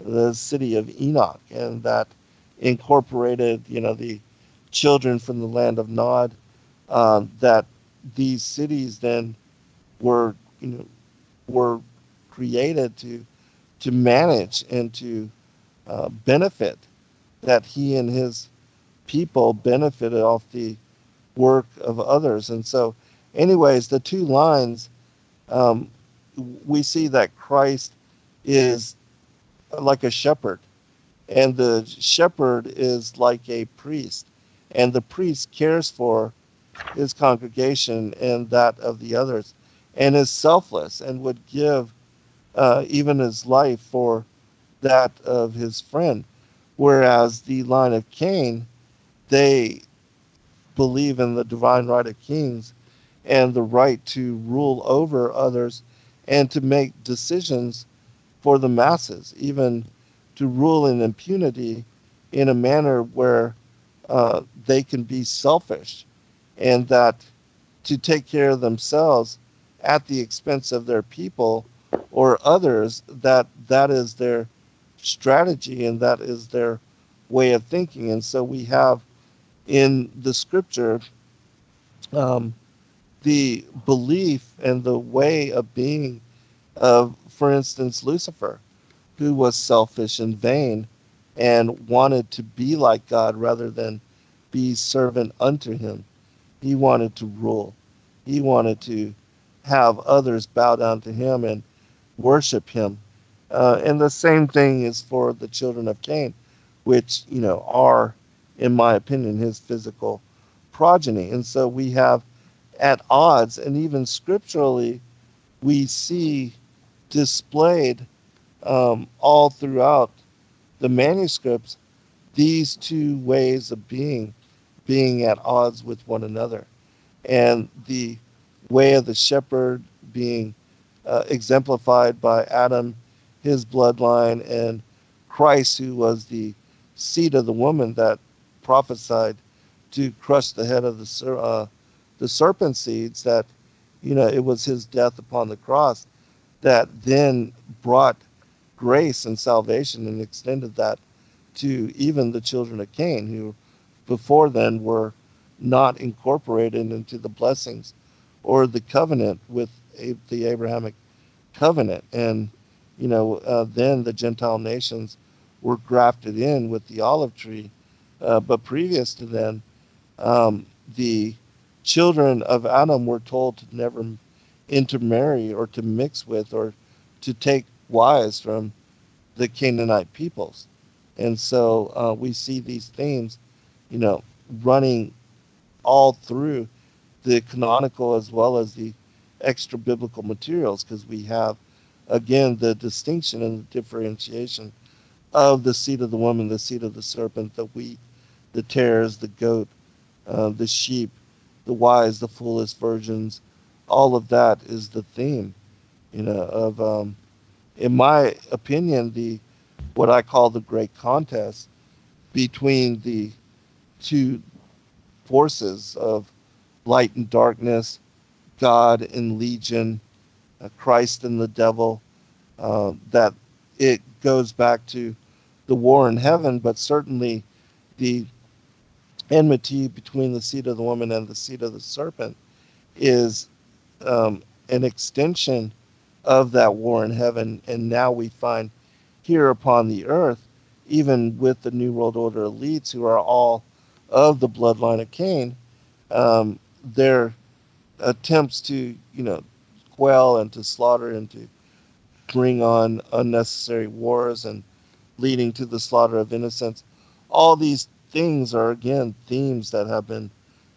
the city of Enoch, and that incorporated the children from the land of Nod. That these cities then were were created to manage and to benefit, that he and his people benefited off the work of others. And so anyways, the two lines, um, we see that Christ is like a shepherd, and the shepherd is like a priest, and the priest cares for his congregation and that of the others, and is selfless and would give even his life for that of his friend. Whereas the line of Cain, they believe in the divine right of kings and the right to rule over others and to make decisions for the masses, even to rule in impunity in a manner where they can be selfish, and that to take care of themselves at the expense of their people or others, that is their strategy and that is their way of thinking. And so we have in the scripture um, the belief and the way of being of, for instance, Lucifer, who was selfish and vain and wanted to be like God rather than be servant unto him. He wanted to rule. He wanted to have others bow down to him and worship him. And the same thing is for the children of Cain, which, are, in my opinion, his physical progeny. And so we have at odds, and even scripturally, we see displayed all throughout the manuscripts these two ways of being at odds with one another, and the way of the shepherd being exemplified by Adam, his bloodline, and Christ, who was the seed of the woman that prophesied to crush the head of the serpent seeds, that it was his death upon the cross that then brought grace and salvation and extended that to even the children of Cain, who before then were not incorporated into the blessings or the covenant with the Abrahamic covenant. And, then the Gentile nations were grafted in with the olive tree. But previous to then, the children of Adam were told to never intermarry or to mix with or to take wives from the Canaanite peoples. And so we see these themes, running all through the canonical as well as the extra biblical materials, because we have, again, the distinction and the differentiation of the seed of the woman, the seed of the serpent, the wheat, the tares, the goat, the sheep, the wise, the foolish virgins. All of that is the theme, of, in my opinion, the what I call the great contest between the two forces of light and darkness, God and legion, Christ and the devil. That it goes back to the war in heaven, but certainly the enmity between the seed of the woman and the seed of the serpent is an extension of that war in heaven. And now we find here upon the earth, even with the New World Order elites who are all of the bloodline of Cain, their attempts to, quell and to slaughter and to bring on unnecessary wars and leading to the slaughter of innocents. All these things are, again, themes that have been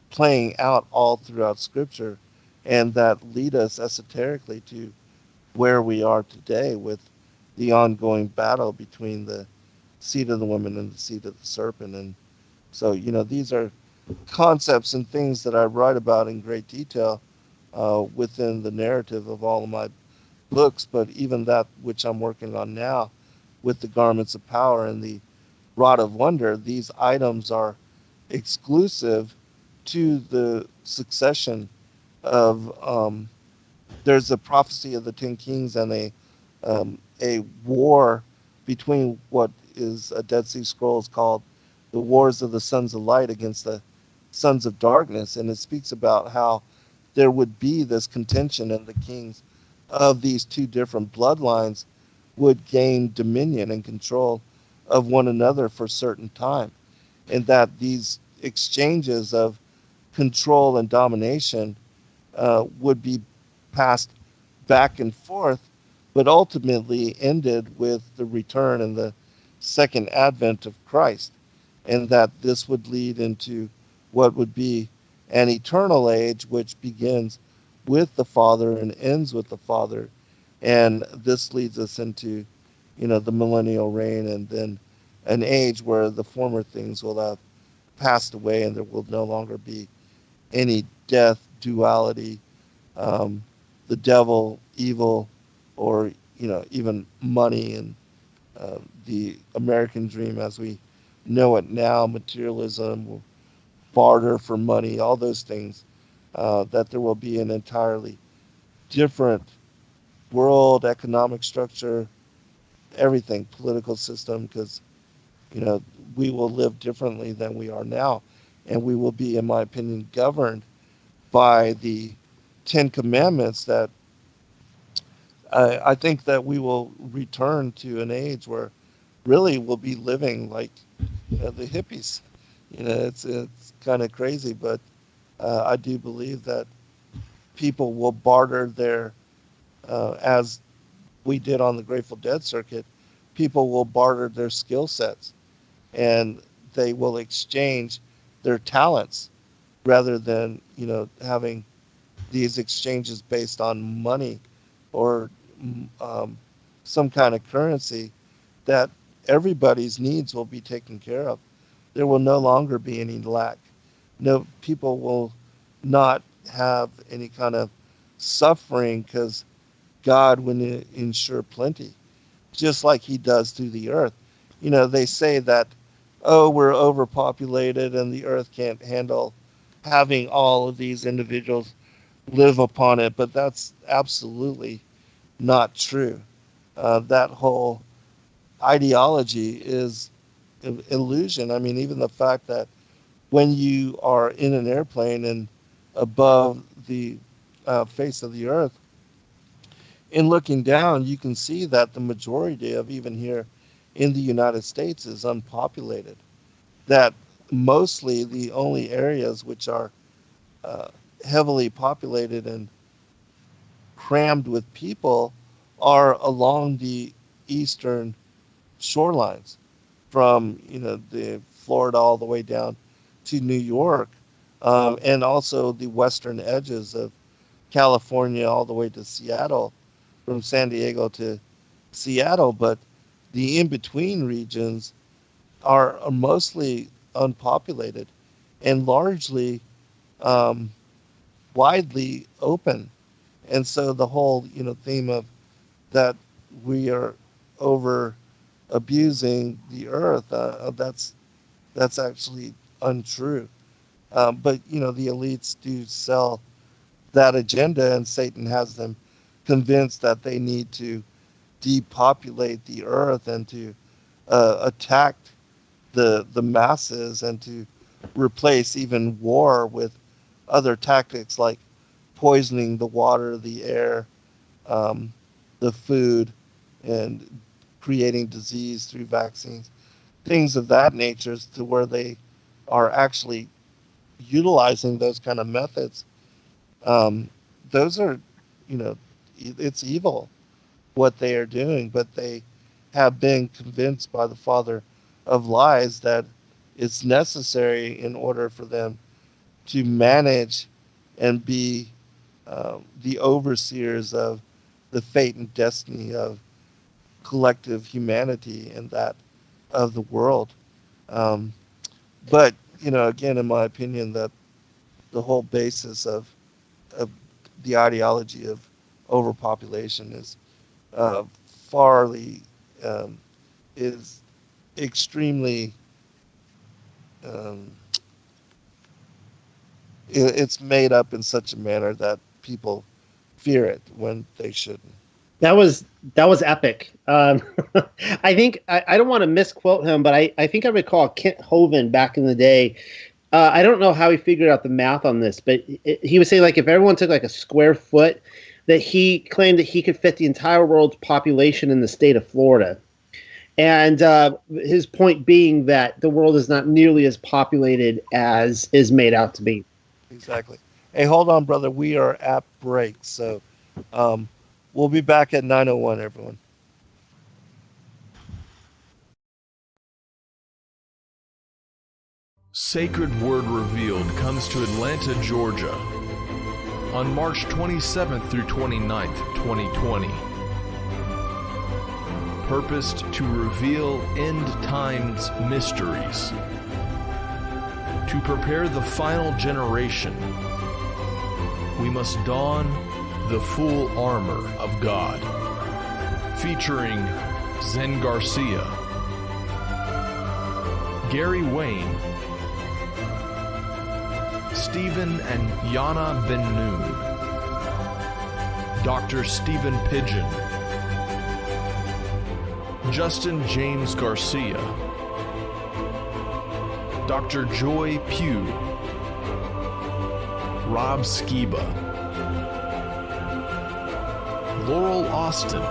playing out all throughout Scripture and that lead us esoterically to where we are today with the ongoing battle between the seed of the woman and the seed of the serpent. And so, these are concepts and things that I write about in great detail within the narrative of all of my books, but even that which I'm working on now with the garments of power and the rod of wonder, these items are exclusive to the succession of there's a prophecy of the 10 kings and a war between what is a Dead Sea Scrolls called the wars of the sons of light against the sons of darkness. And it speaks about how there would be this contention, and the kings of these two different bloodlines would gain dominion and control of one another for a certain time. And that these exchanges of control and domination would be passed back and forth, but ultimately ended with the return and the second advent of Christ. And that this would lead into what would be an eternal age, which begins with the Father and ends with the Father. And this leads us into, the millennial reign, and then an age where the former things will have passed away and there will no longer be any death, duality, um, the devil, evil, or, even money and the American dream as we know it now, materialism, barter for money, all those things, that there will be an entirely different world, economic structure, everything, political system, because, we will live differently than we are now. And we will be, in my opinion, governed by the Ten Commandments that I think that we will return to an age where really we'll be living like the hippies. It's kind of crazy, but I do believe that people will barter their, as we did on the Grateful Dead circuit, people will barter their skill sets and they will exchange their talents rather than, having these exchanges based on money or um, some kind of currency, that everybody's needs will be taken care of. There will no longer be any lack. No, people will not have any kind of suffering because God will ensure plenty, just like He does through the earth. They say that, oh, we're overpopulated and the earth can't handle having all of these individuals live upon it, but that's absolutely not true. That whole ideology is an illusion. I mean, even the fact that when you are in an airplane and above the face of the earth, in looking down, you can see that the majority of, even here in the United States, is unpopulated. That mostly the only areas which are uh, heavily populated and crammed with people are along the eastern shorelines, from the Florida all the way down to New York, and also the western edges of California all the way to Seattle, from San Diego to Seattle. But the in between regions are mostly unpopulated and largely um, widely open. And so the whole theme of that we are over abusing the earth, that's actually untrue. But the elites do sell that agenda, and Satan has them convinced that they need to depopulate the earth and to attack the masses and to replace even war with other tactics like poisoning the water, the air, um, the food, and creating disease through vaccines, things of that nature, to where they are actually utilizing those kind of methods. Um, those are, it's evil what they are doing, but they have been convinced by the father of lies that it's necessary in order for them to manage and be the overseers of the fate and destiny of collective humanity and that of the world. Um, but again, in my opinion, that the whole basis of the ideology of overpopulation is farly is extremely um, it's made up in such a manner that people fear it when they shouldn't. That was epic. I think I don't want to misquote him, but I think I recall Kent Hovind back in the day. I don't know how he figured out the math on this, but he was saying, like, if everyone took like a square foot, that he claimed that he could fit the entire world's population in the state of Florida. And his point being that the world is not nearly as populated as is made out to be. Exactly. Hey, hold on, brother. We are at break, so um, we'll be back at 9:01, everyone. Sacred Word Revealed comes to Atlanta, Georgia on March 27th through 29th, 2020. Purposed to reveal end times mysteries, to prepare the final generation, we must don the full armor of God. Featuring Zen Garcia, Gary Wayne, Stephen and Yana Ben Noon, Dr. Stephen Pidgeon, Justin James Garcia, Dr. Joy Pugh, Rob Skiba, Laurel Austin,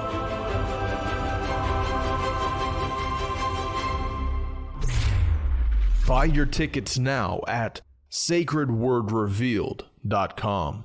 buy your tickets now at sacredwordrevealed.com.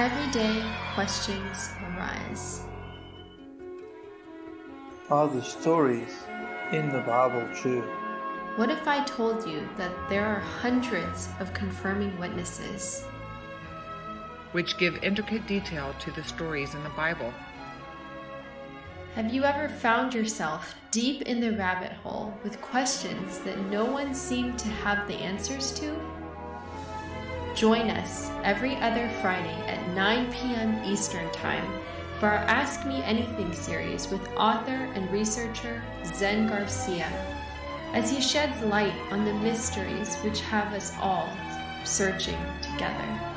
Everyday questions arise. Are the stories in the Bible true? What if I told you that there are hundreds of confirming witnesses? Which give intricate detail to the stories in the Bible. Have you ever found yourself deep in the rabbit hole with questions that no one seemed to have the answers to? Join us every other Friday at 9 p.m. Eastern Time for our Ask Me Anything series with author and researcher Zen Garcia, as he sheds light on the mysteries which have us all searching together.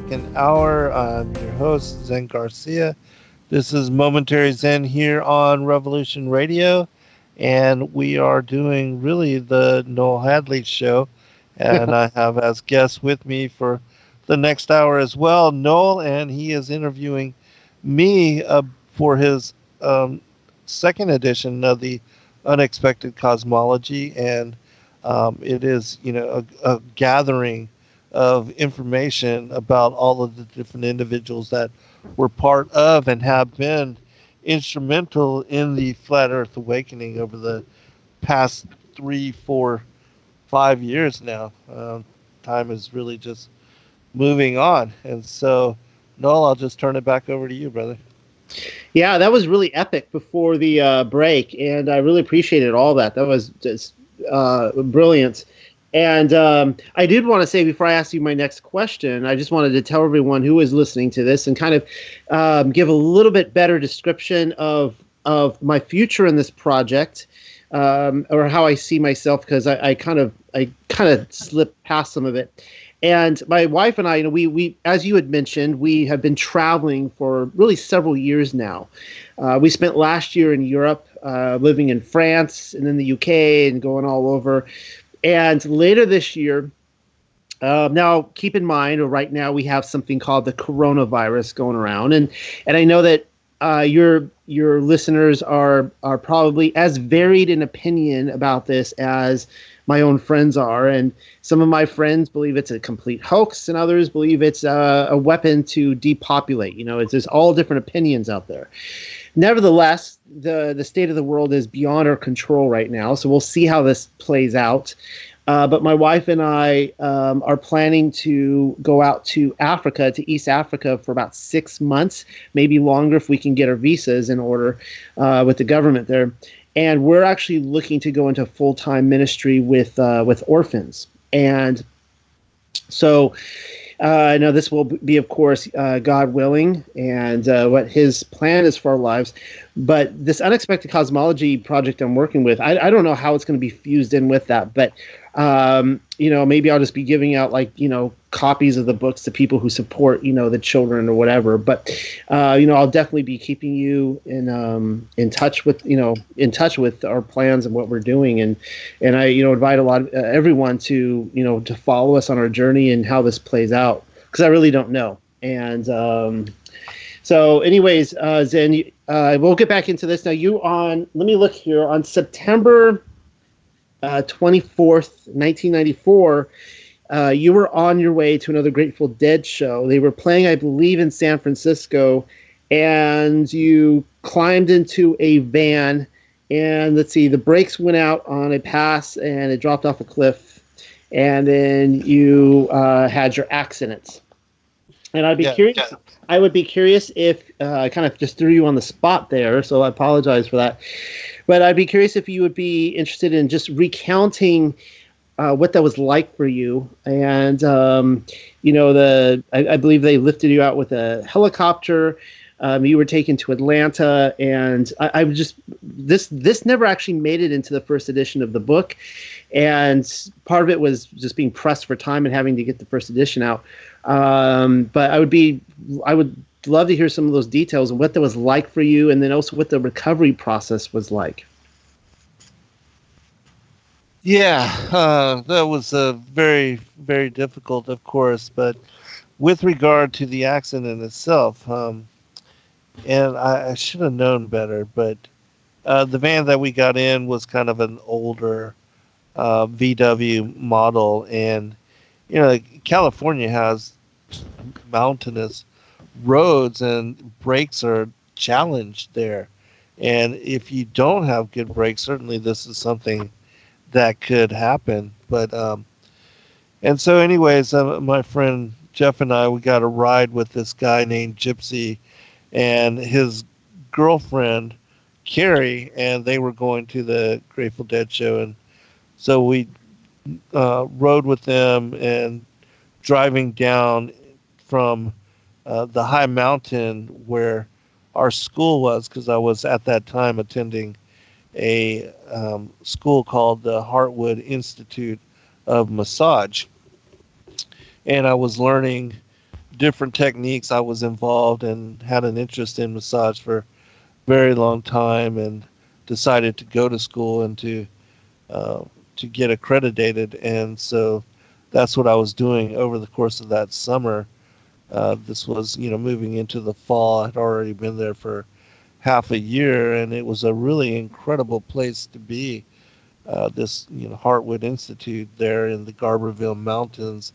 second hour. I'm your host, Zen Garcia. This is Momentary Zen here on Revolution Radio, and we are doing really the Noel Hadley show. And I have as guests with me for the next hour as well, Noel, and he is interviewing me for his second edition of the Unexpected Cosmology, and it is, a gathering of information about all of the different individuals that were part of and have been instrumental in the Flat Earth awakening over the past 3, 4, 5 years now. Time is really just moving on. And so, Noel, I'll just turn it back over to you, brother. Yeah, that was really epic before the break, and I really appreciated all that. That was just brilliant. And I did want to say, before I ask you my next question, I just wanted to tell everyone who is listening to this and kind of give a little bit better description of my future in this project, or how I see myself, because I kind of slipped past some of it. And my wife and I, we as you had mentioned, we have been traveling for really several years now. We spent last year in Europe, living in France and in the UK and going all over. And later this year, now keep in mind, right now we have something called the coronavirus going around, and I know that your listeners are probably as varied in opinion about this as my own friends are, and some of my friends believe it's a complete hoax, and others believe it's a weapon to depopulate. There's all different opinions out there. Nevertheless, the state of the world is beyond our control right now, so we'll see how this plays out. But my wife and I are planning to go out to Africa, to East Africa, for about 6 months, maybe longer if we can get our visas in order with the government there. And we're actually looking to go into full-time ministry with orphans. And so I know this will be, of course, God willing, and what His plan is for our lives. But this Unexpected Cosmology project I'm working with, I don't know how it's going to be fused in with that. But maybe I'll just be giving out copies of the books to people who support the children or whatever. But I'll definitely be keeping you in touch with our plans and what we're doing. And I invite a lot of everyone to follow us on our journey and how this plays out, because I really don't know. And so anyways, Zen, we'll get back into this now. Let me look here, on September 24th, 1994, you were on your way to another Grateful Dead show. They were playing, I believe, in San Francisco, and you climbed into a van, and let's see, the brakes went out on a pass, and it dropped off a cliff, and then you had your accident. And I'd be curious. Yeah. I would be curious if I kind of just threw you on the spot there, so I apologize for that. But I'd be curious if you would be interested in just recounting what that was like for you. And I believe they lifted you out with a helicopter. You were taken to Atlanta, and I just this never actually made it into the first edition of the book, and part of it was just being pressed for time and having to get the first edition out. But I would love to hear some of those details and what that was like for you, and then also what the recovery process was like. Yeah, that was very, very difficult, of course. But with regard to the accident itself, and I should have known better, but the van that we got in was kind of an older VW model, and California has mountainous roads, and brakes are challenged there. And if you don't have good brakes, certainly this is something that could happen. But and so anyways, my friend Jeff and I, we got a ride with this guy named Gypsy and his girlfriend Carrie, and they were going to the Grateful Dead show, and so we rode with them, and driving down from the high mountain where our school was, because I was at that time attending a school called the Heartwood Institute of Massage, and I was learning different techniques. I was involved and had an interest in massage for a very long time, and decided to go to school and to get accredited. And so that's what I was doing over the course of that summer. This was, moving into the fall. I had already been there for half a year, and it was a really incredible place to be. This, Heartwood Institute there in the Garberville Mountains,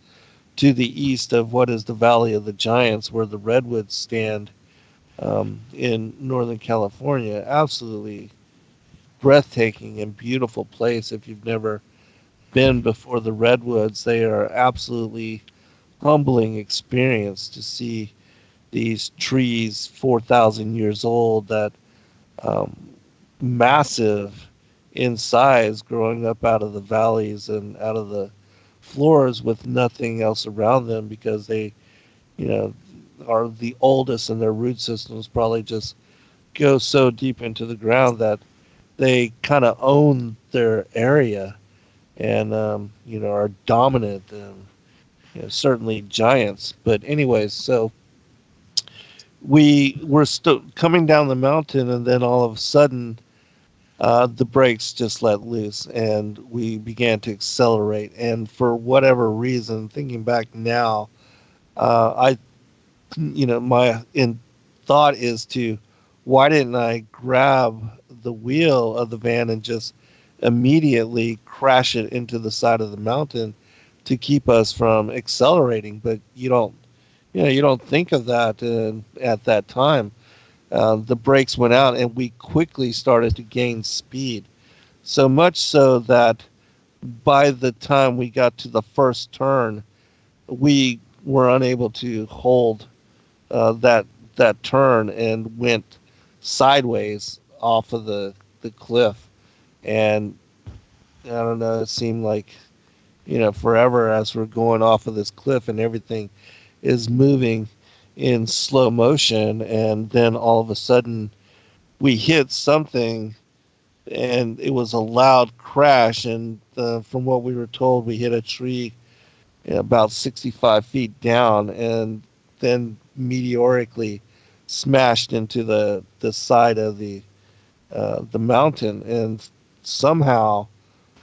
to the east of what is the Valley of the Giants, where the redwoods stand, in Northern California. Absolutely breathtaking and beautiful place. If you've never been before the redwoods, they are absolutely humbling experience to see these trees 4,000 years old, that massive in size, growing up out of the valleys and out of the floors with nothing else around them, because they are the oldest, and their root systems probably just go so deep into the ground that they kind of own their area, and are dominant, and certainly giants. But anyways, so we were coming down the mountain, and then all of a sudden the brakes just let loose, and we began to accelerate. And for whatever reason, thinking back now, my thought is to, why didn't I grab the wheel of the van and just immediately crash it into the side of the mountain to keep us from accelerating? But you don't think of that at that time. The brakes went out, and we quickly started to gain speed, so much so that by the time we got to the first turn, we were unable to hold that turn, and went sideways off of the cliff. And I don't know, it seemed like forever as we're going off of this cliff, and everything is moving in slow motion. And then all of a sudden we hit something, and it was a loud crash. And from what we were told, we hit a tree about 65 feet down, and then meteorically smashed into the side of the mountain. And somehow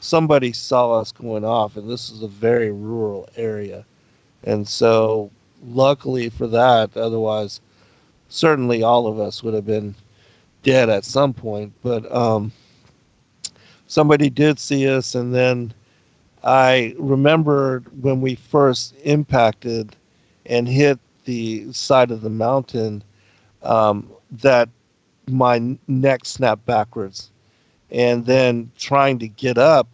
somebody saw us going off, and this is a very rural area. And so luckily for that, otherwise certainly all of us would have been dead at some point. But somebody did see us. And then I remembered when we first impacted and hit the side of the mountain, that my neck snapped backwards. And then trying to get up,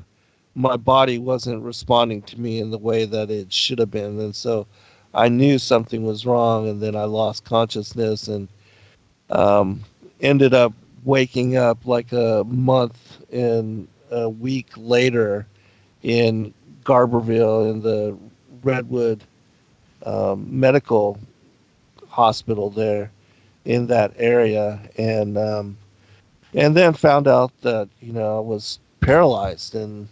my body wasn't responding to me in the way that it should have been. And so I knew something was wrong. And then I lost consciousness, and ended up waking up like a month and a week later in Garberville, in the Redwood Medical Hospital there in that area. And then found out that I was paralyzed. And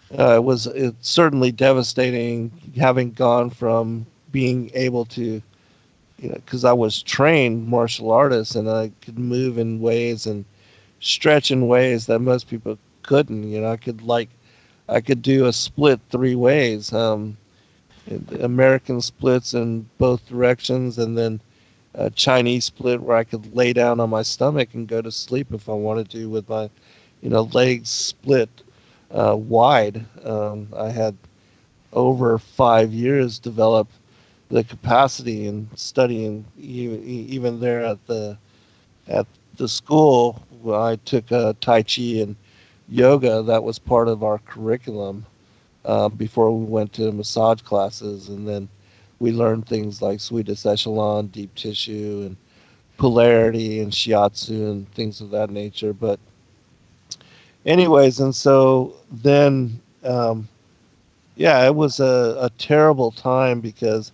it's certainly devastating, having gone from being able to, because I was trained martial artist, and I could move in ways and stretch in ways that most people couldn't. I could do a split 3 ways, American splits in both directions, and then a Chinese split where I could lay down on my stomach and go to sleep if I wanted to, with my legs split wide. I had over 5 years developed the capacity, and studying even there at the school where I took Tai Chi and yoga. That was part of our curriculum before we went to massage classes. And then we learned things like Sweetest Echelon, deep tissue, and polarity, and shiatsu, and things of that nature. But anyways, and so then it was a terrible time, because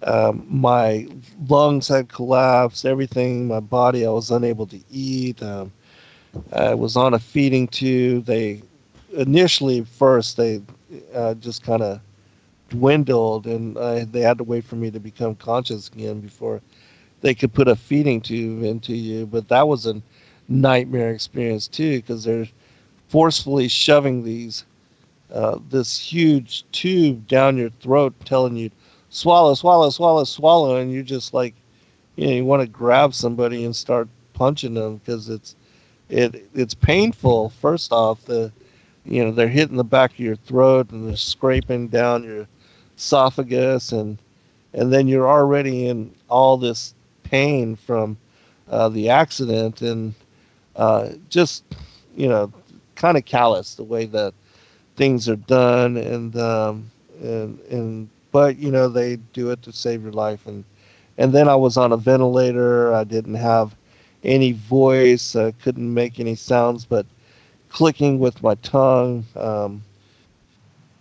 my lungs had collapsed, everything, my body, I was unable to eat. I was on a feeding tube. They initially, first, they just kind of dwindled, and they had to wait for me to become conscious again before they could put a feeding tube into you. But that was a nightmare experience too, because they're forcefully shoving this huge tube down your throat, telling you swallow, swallow, swallow, swallow, and you're just like, you want to grab somebody and start punching them because it's painful. First off, they're hitting the back of your throat and they're scraping down your esophagus, and then you're already in all this pain from the accident, and just kind of callous the way that things are done, and but they do it to save your life, and then I was on a ventilator. I didn't have any voice. I couldn't make any sounds but clicking with my tongue.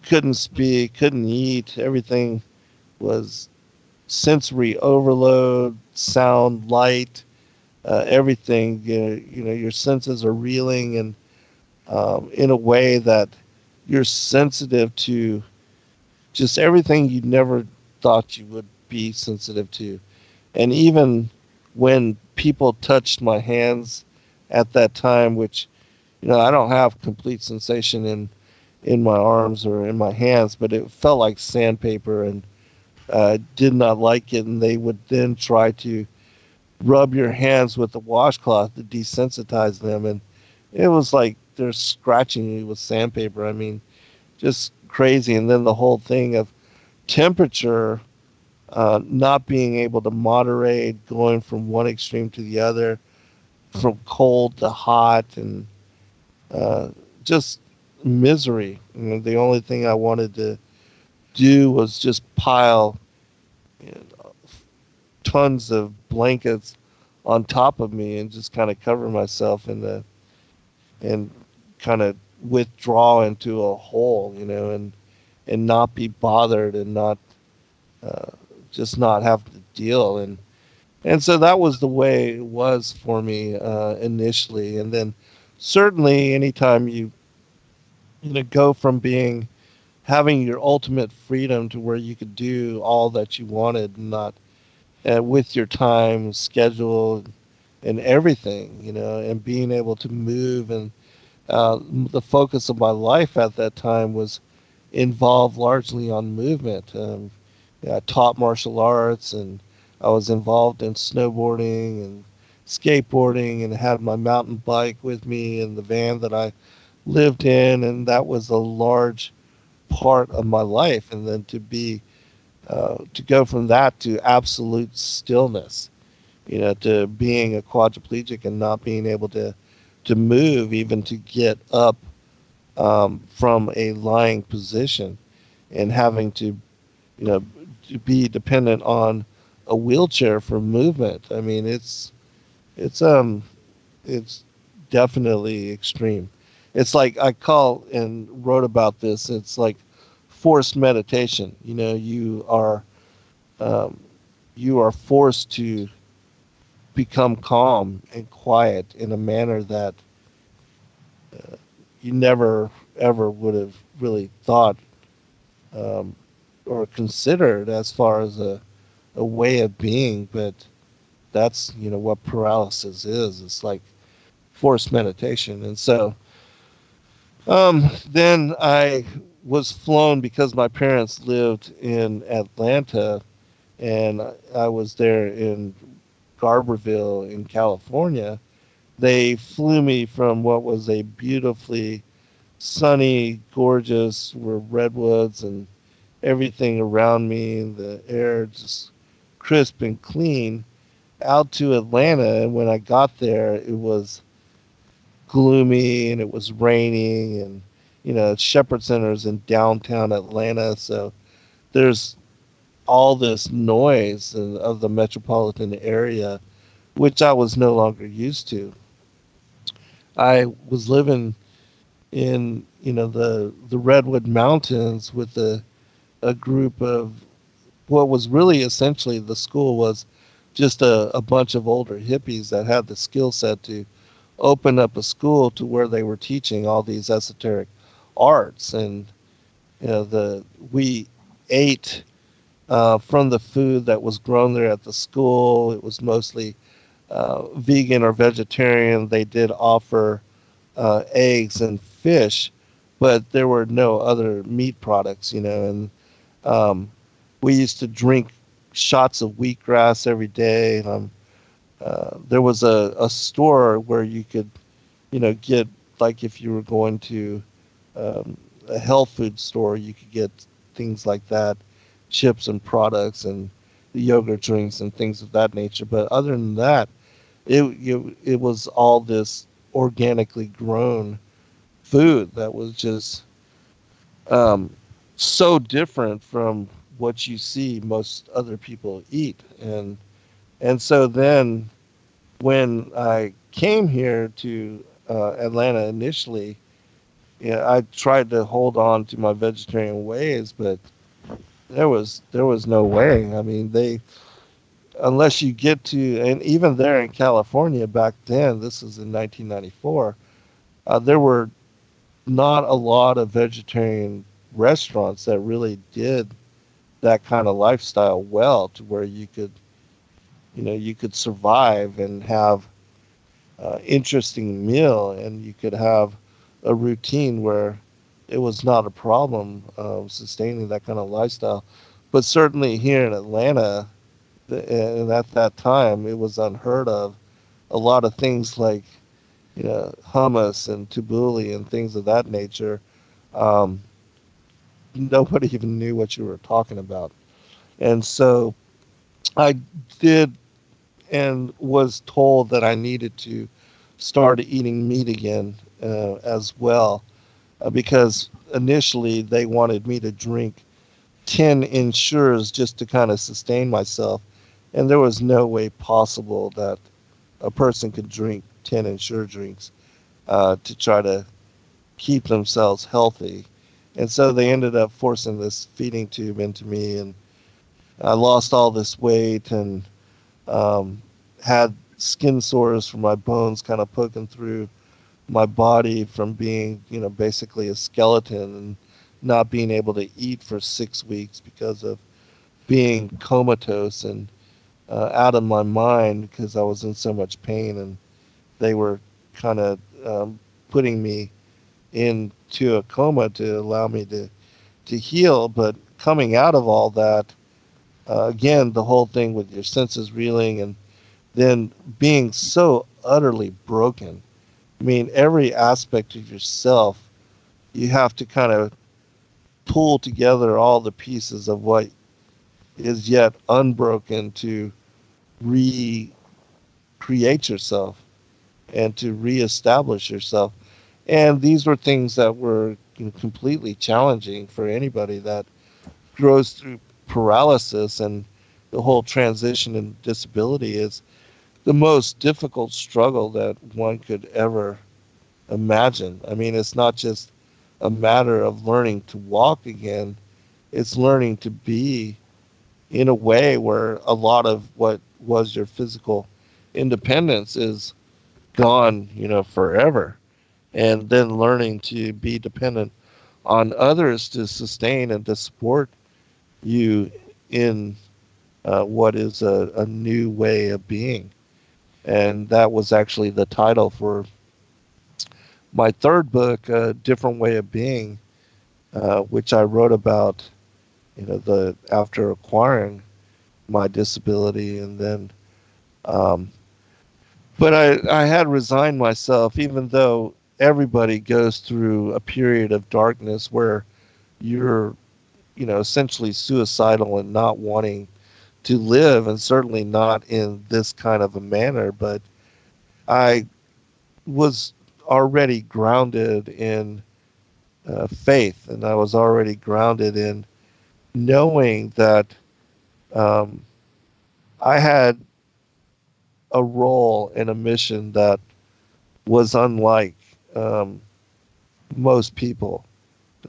Couldn't speak, couldn't eat. Everything was sensory overload, sound, light, everything. Your senses are reeling, and in a way that you're sensitive to just everything you never thought you would be sensitive to. And even when people touched my hands at that time, which I don't have complete sensation in my arms or in my hands, but it felt like sandpaper, and did not like it. And they would then try to rub your hands with a washcloth to desensitize them, and it was like they're scratching you with sandpaper. I mean, just crazy. And then the whole thing of temperature, not being able to moderate, going from one extreme to the other, from cold to hot, and just misery. The only thing I wanted to do was just pile tons of blankets on top of me and just kind of cover myself and kind of withdraw into a hole, and not be bothered, and not just not have to deal. And so that was the way it was for me initially. And then certainly anytime you go from having your ultimate freedom to where you could do all that you wanted, and not with your time schedule and everything, and being able to move. And the focus of my life at that time was involved largely on movement. I taught martial arts, and I was involved in snowboarding and skateboarding, and had my mountain bike with me in the van that I lived in, and that was a large part of my life. And then to go from that to absolute stillness, to being a quadriplegic and not being able to move, even to get up from a lying position, and having to be dependent on a wheelchair for movement. I mean, it's definitely extreme. It's like, I call and wrote about this, it's like forced meditation. You are forced to become calm and quiet in a manner that you never ever would have really thought or considered as far as a way of being. But that's what paralysis is. It's like forced meditation. And so then I was flown, because my parents lived in Atlanta, and I was there in Garberville in California. They flew me from what was a beautifully sunny, gorgeous, were redwoods and everything around me, and the air just crisp and clean, out to Atlanta. And when I got there, it was gloomy, and it was raining, and Shepherd Center's in downtown Atlanta, so there's all this noise of the metropolitan area, which I was no longer used to. I was living in the Redwood Mountains with a group of what was really essentially, the school was just a bunch of older hippies that had the skill set to open up a school to where they were teaching all these esoteric arts. And we ate from the food that was grown there at the school. It was mostly vegan or vegetarian. They did offer eggs and fish, but there were no other meat products, and we used to drink shots of wheatgrass every day. There was a store where you could, get, like if you were going to a health food store, you could get things like that, chips and products and yogurt drinks and things of that nature. But other than that, it was all this organically grown food that was just so different from what you see most other people eat. And so then when I came here to Atlanta initially, I tried to hold on to my vegetarian ways, but there was no way. I mean, unless you get to, and even there in California back then, this was in 1994, there were not a lot of vegetarian restaurants that really did that kind of lifestyle well, to where you could survive and have interesting meal, and you could have a routine where it was not a problem sustaining that kind of lifestyle. But certainly here in Atlanta, and at that time, it was unheard of. A lot of things like hummus and tabbouleh and things of that nature, nobody even knew what you were talking about. And so I did, and was told that I needed to start eating meat again as well, because initially they wanted me to drink 10 Ensures just to kind of sustain myself, and there was no way possible that a person could drink 10 Ensure drinks to try to keep themselves healthy. And so they ended up forcing this feeding tube into me, and I lost all this weight and had skin sores from my bones kind of poking through my body from being, basically a skeleton, and not being able to eat for 6 weeks because of being comatose and out of my mind because I was in so much pain, and they were kind of putting me into a coma to allow me to heal. But coming out of all that, again, the whole thing with your senses reeling and then being so utterly broken. I mean, every aspect of yourself, you have to kind of pull together all the pieces of what is yet unbroken to recreate yourself and to reestablish yourself. And these were things that were completely challenging for anybody that goes through paralysis, and the whole transition and disability is the most difficult struggle that one could ever imagine. I mean, it's not just a matter of learning to walk again, it's learning to be in a way where a lot of what was your physical independence is gone, forever. And then learning to be dependent on others to sustain and to support you in what is a new way of being. And that was actually the title for my third book, A Different Way of Being, which I wrote about, after acquiring my disability. And then, but I had resigned myself, even though everybody goes through a period of darkness where you're, essentially suicidal and not wanting to live, and certainly not in this kind of a manner. But I was already grounded in faith, and I was already grounded in knowing that I had a role and a mission that was unlike most people,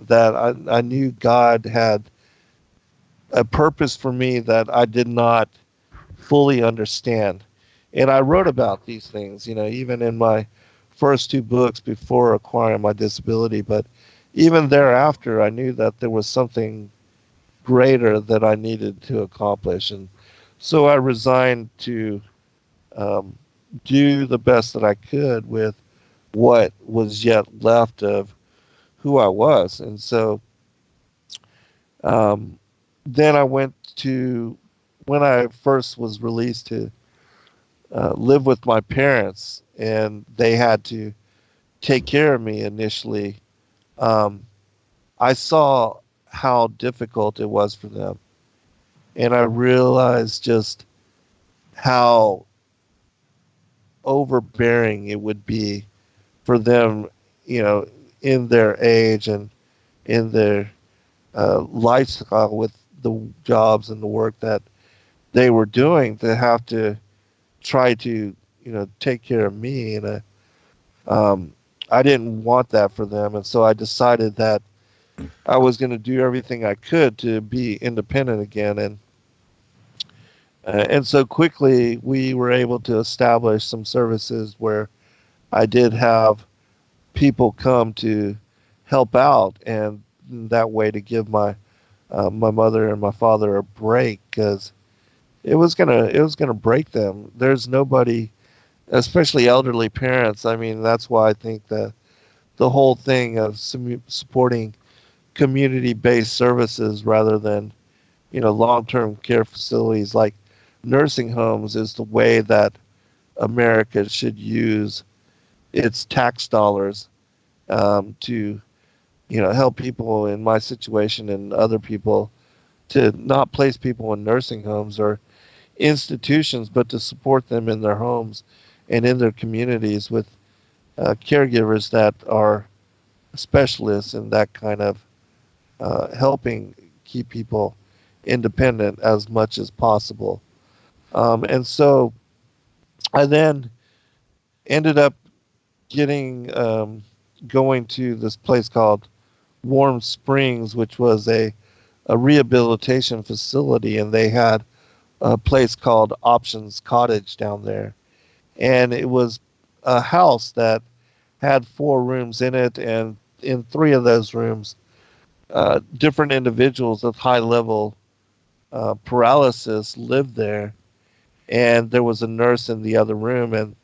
that I knew God had a purpose for me that I did not fully understand. And I wrote about these things, even in my first two books before acquiring my disability. But even thereafter, I knew that there was something greater that I needed to accomplish. And so I resigned to do the best that I could with what was yet left of who I was. And so then I went to, when I first was released, to live with my parents, and they had to take care of me initially. I saw how difficult it was for them, and I realized just how overbearing it would be for them, in their age and in their lifestyle with the jobs and the work that they were doing, to have to try to, take care of me. And I didn't want that for them. And so I decided that I was going to do everything I could to be independent again. And so quickly we were able to establish some services where I did have people come to help out, and that way to give my mother and my father a break, because it was gonna break them. There's nobody, especially elderly parents. I mean, that's why I think that the whole thing of supporting community-based services rather than, long-term care facilities like nursing homes is the way that America should use its tax dollars to, help people in my situation and other people, to not place people in nursing homes or institutions, but to support them in their homes and in their communities with caregivers that are specialists in that kind of helping keep people independent as much as possible. And so I then ended up going to this place called Warm Springs, which was a rehabilitation facility, and they had a place called Options Cottage down there. And it was a house that had 4 rooms in it, and in 3 of those rooms, different individuals with high-level paralysis lived there, and there was a nurse in the other room. And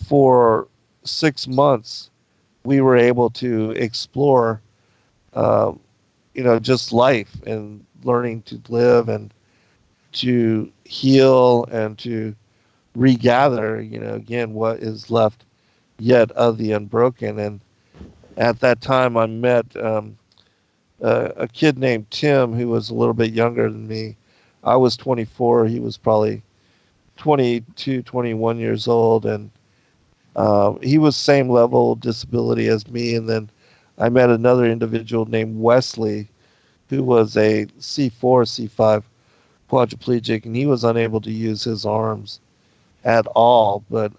for 6 months, we were able to explore, just life and learning to live and to heal and to regather, again, what is left yet of the unbroken. And at that time, I met a kid named Tim, who was a little bit younger than me. I was 24. He was probably 22, 21 years old. And he was same level disability as me. And then I met another individual named Wesley, who was a C4, C5 quadriplegic, and he was unable to use his arms at all. But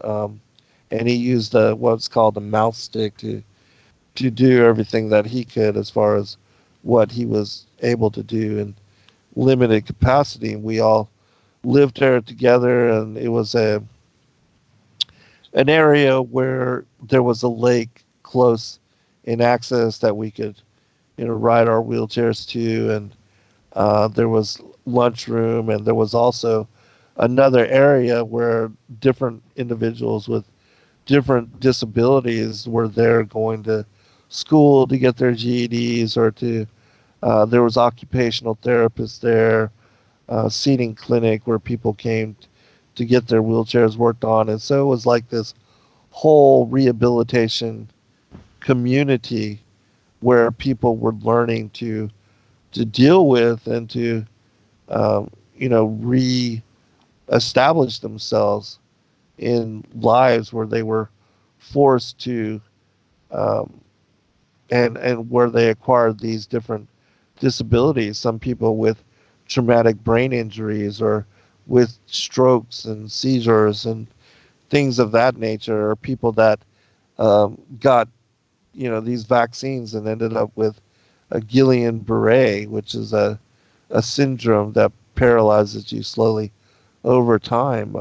and he used what's called a mouth stick to do everything that he could as far as what he was able to do in limited capacity. And we all lived there together, and it was an area where there was a lake close in access that we could, ride our wheelchairs to, and there was lunchroom, and there was also another area where different individuals with different disabilities were there going to school to get their GEDs, or to there was occupational therapists there, seating clinic where people came to get their wheelchairs worked on. And so it was like this whole rehabilitation community where people were learning to deal with and to re-establish themselves in lives where they were forced to and where they acquired these different disabilities. Some people with traumatic brain injuries, or with strokes and seizures and things of that nature, or people that got these vaccines and ended up with a Guillain-Barré, which is a syndrome that paralyzes you slowly over time.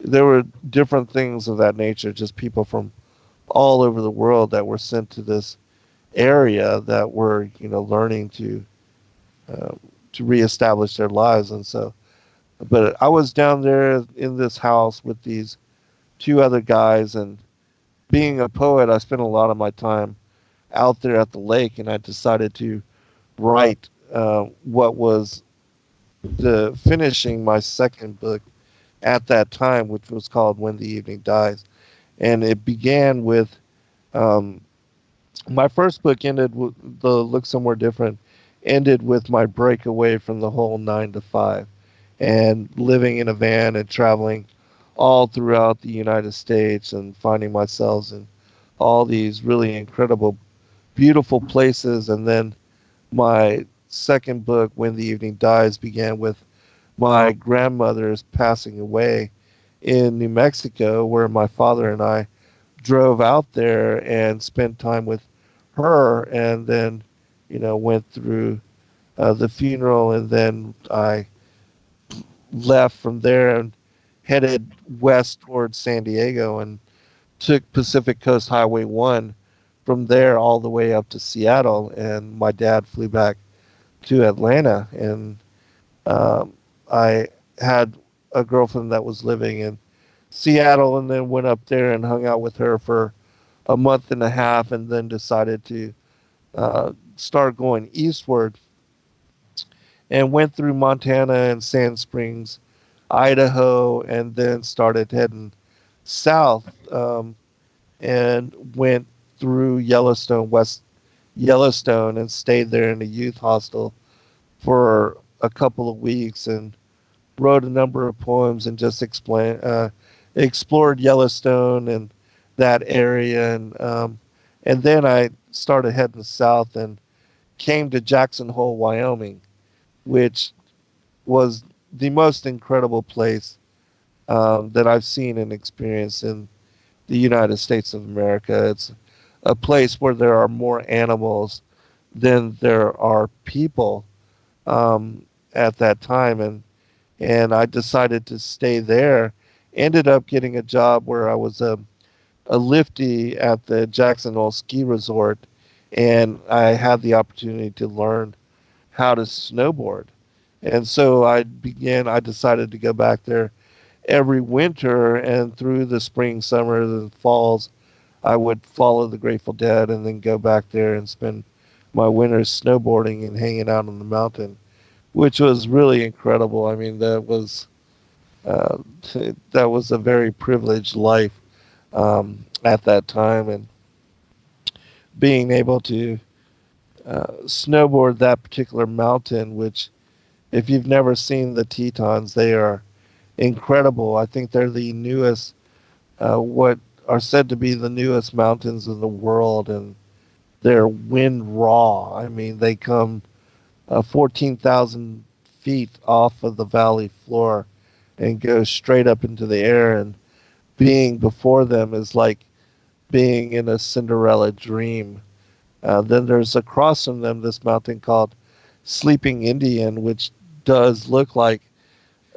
There were different things of that nature, just people from all over the world that were sent to this area that were, learning to uh, to reestablish their lives. And so, but I was down there in this house with these two other guys, and being a poet, I spent a lot of my time out there at the lake, and I decided to write what was the finishing my second book at that time, which was called When the Evening Dies. And it began with um, my first book ended with the Look Somewhere Different, ended with my break away from the whole 9 to 5 and living in a van and traveling all throughout the United States and finding myself in all these really incredible, beautiful places. And then my second book, When the Evening Dies, began with my grandmother's passing away in New Mexico, where my father and I drove out there and spent time with her, and then, went through the funeral, and then I left from there and headed west towards San Diego and took Pacific Coast Highway 1 from there all the way up to Seattle. And my dad flew back to Atlanta, and I had a girlfriend that was living in Seattle, and then went up there and hung out with her for a month and a half, and then decided to start going eastward, and went through Montana and Sand Springs, Idaho, and then started heading south, and went through Yellowstone, West Yellowstone, and stayed there in a youth hostel for a couple of weeks, and wrote a number of poems and just explored Yellowstone and that area, and then I started heading south and came to Jackson Hole, Wyoming, which was the most incredible place that I've seen and experienced in the United States of America. It's a place where there are more animals than there are people at that time, and I decided to stay there. Ended up getting a job where I was a lifty at the Jackson Hole Ski Resort, and I had the opportunity to learn how to snowboard. And so I decided to go back there every winter, and through the spring, summer, and falls, I would follow the Grateful Dead and then go back there and spend my winters snowboarding and hanging out on the mountain, which was really incredible. I mean, that was a very privileged life at that time, and being able to snowboard that particular mountain, which, if you've never seen the Tetons, they are incredible. I think they're the newest, what are said to be the newest mountains in the world, and they're wind raw. I mean, they come 14,000 feet off of the valley floor and go straight up into the air, and being before them is like being in a Cinderella dream. Then there's across from them this mountain called Sleeping Indian, which does look like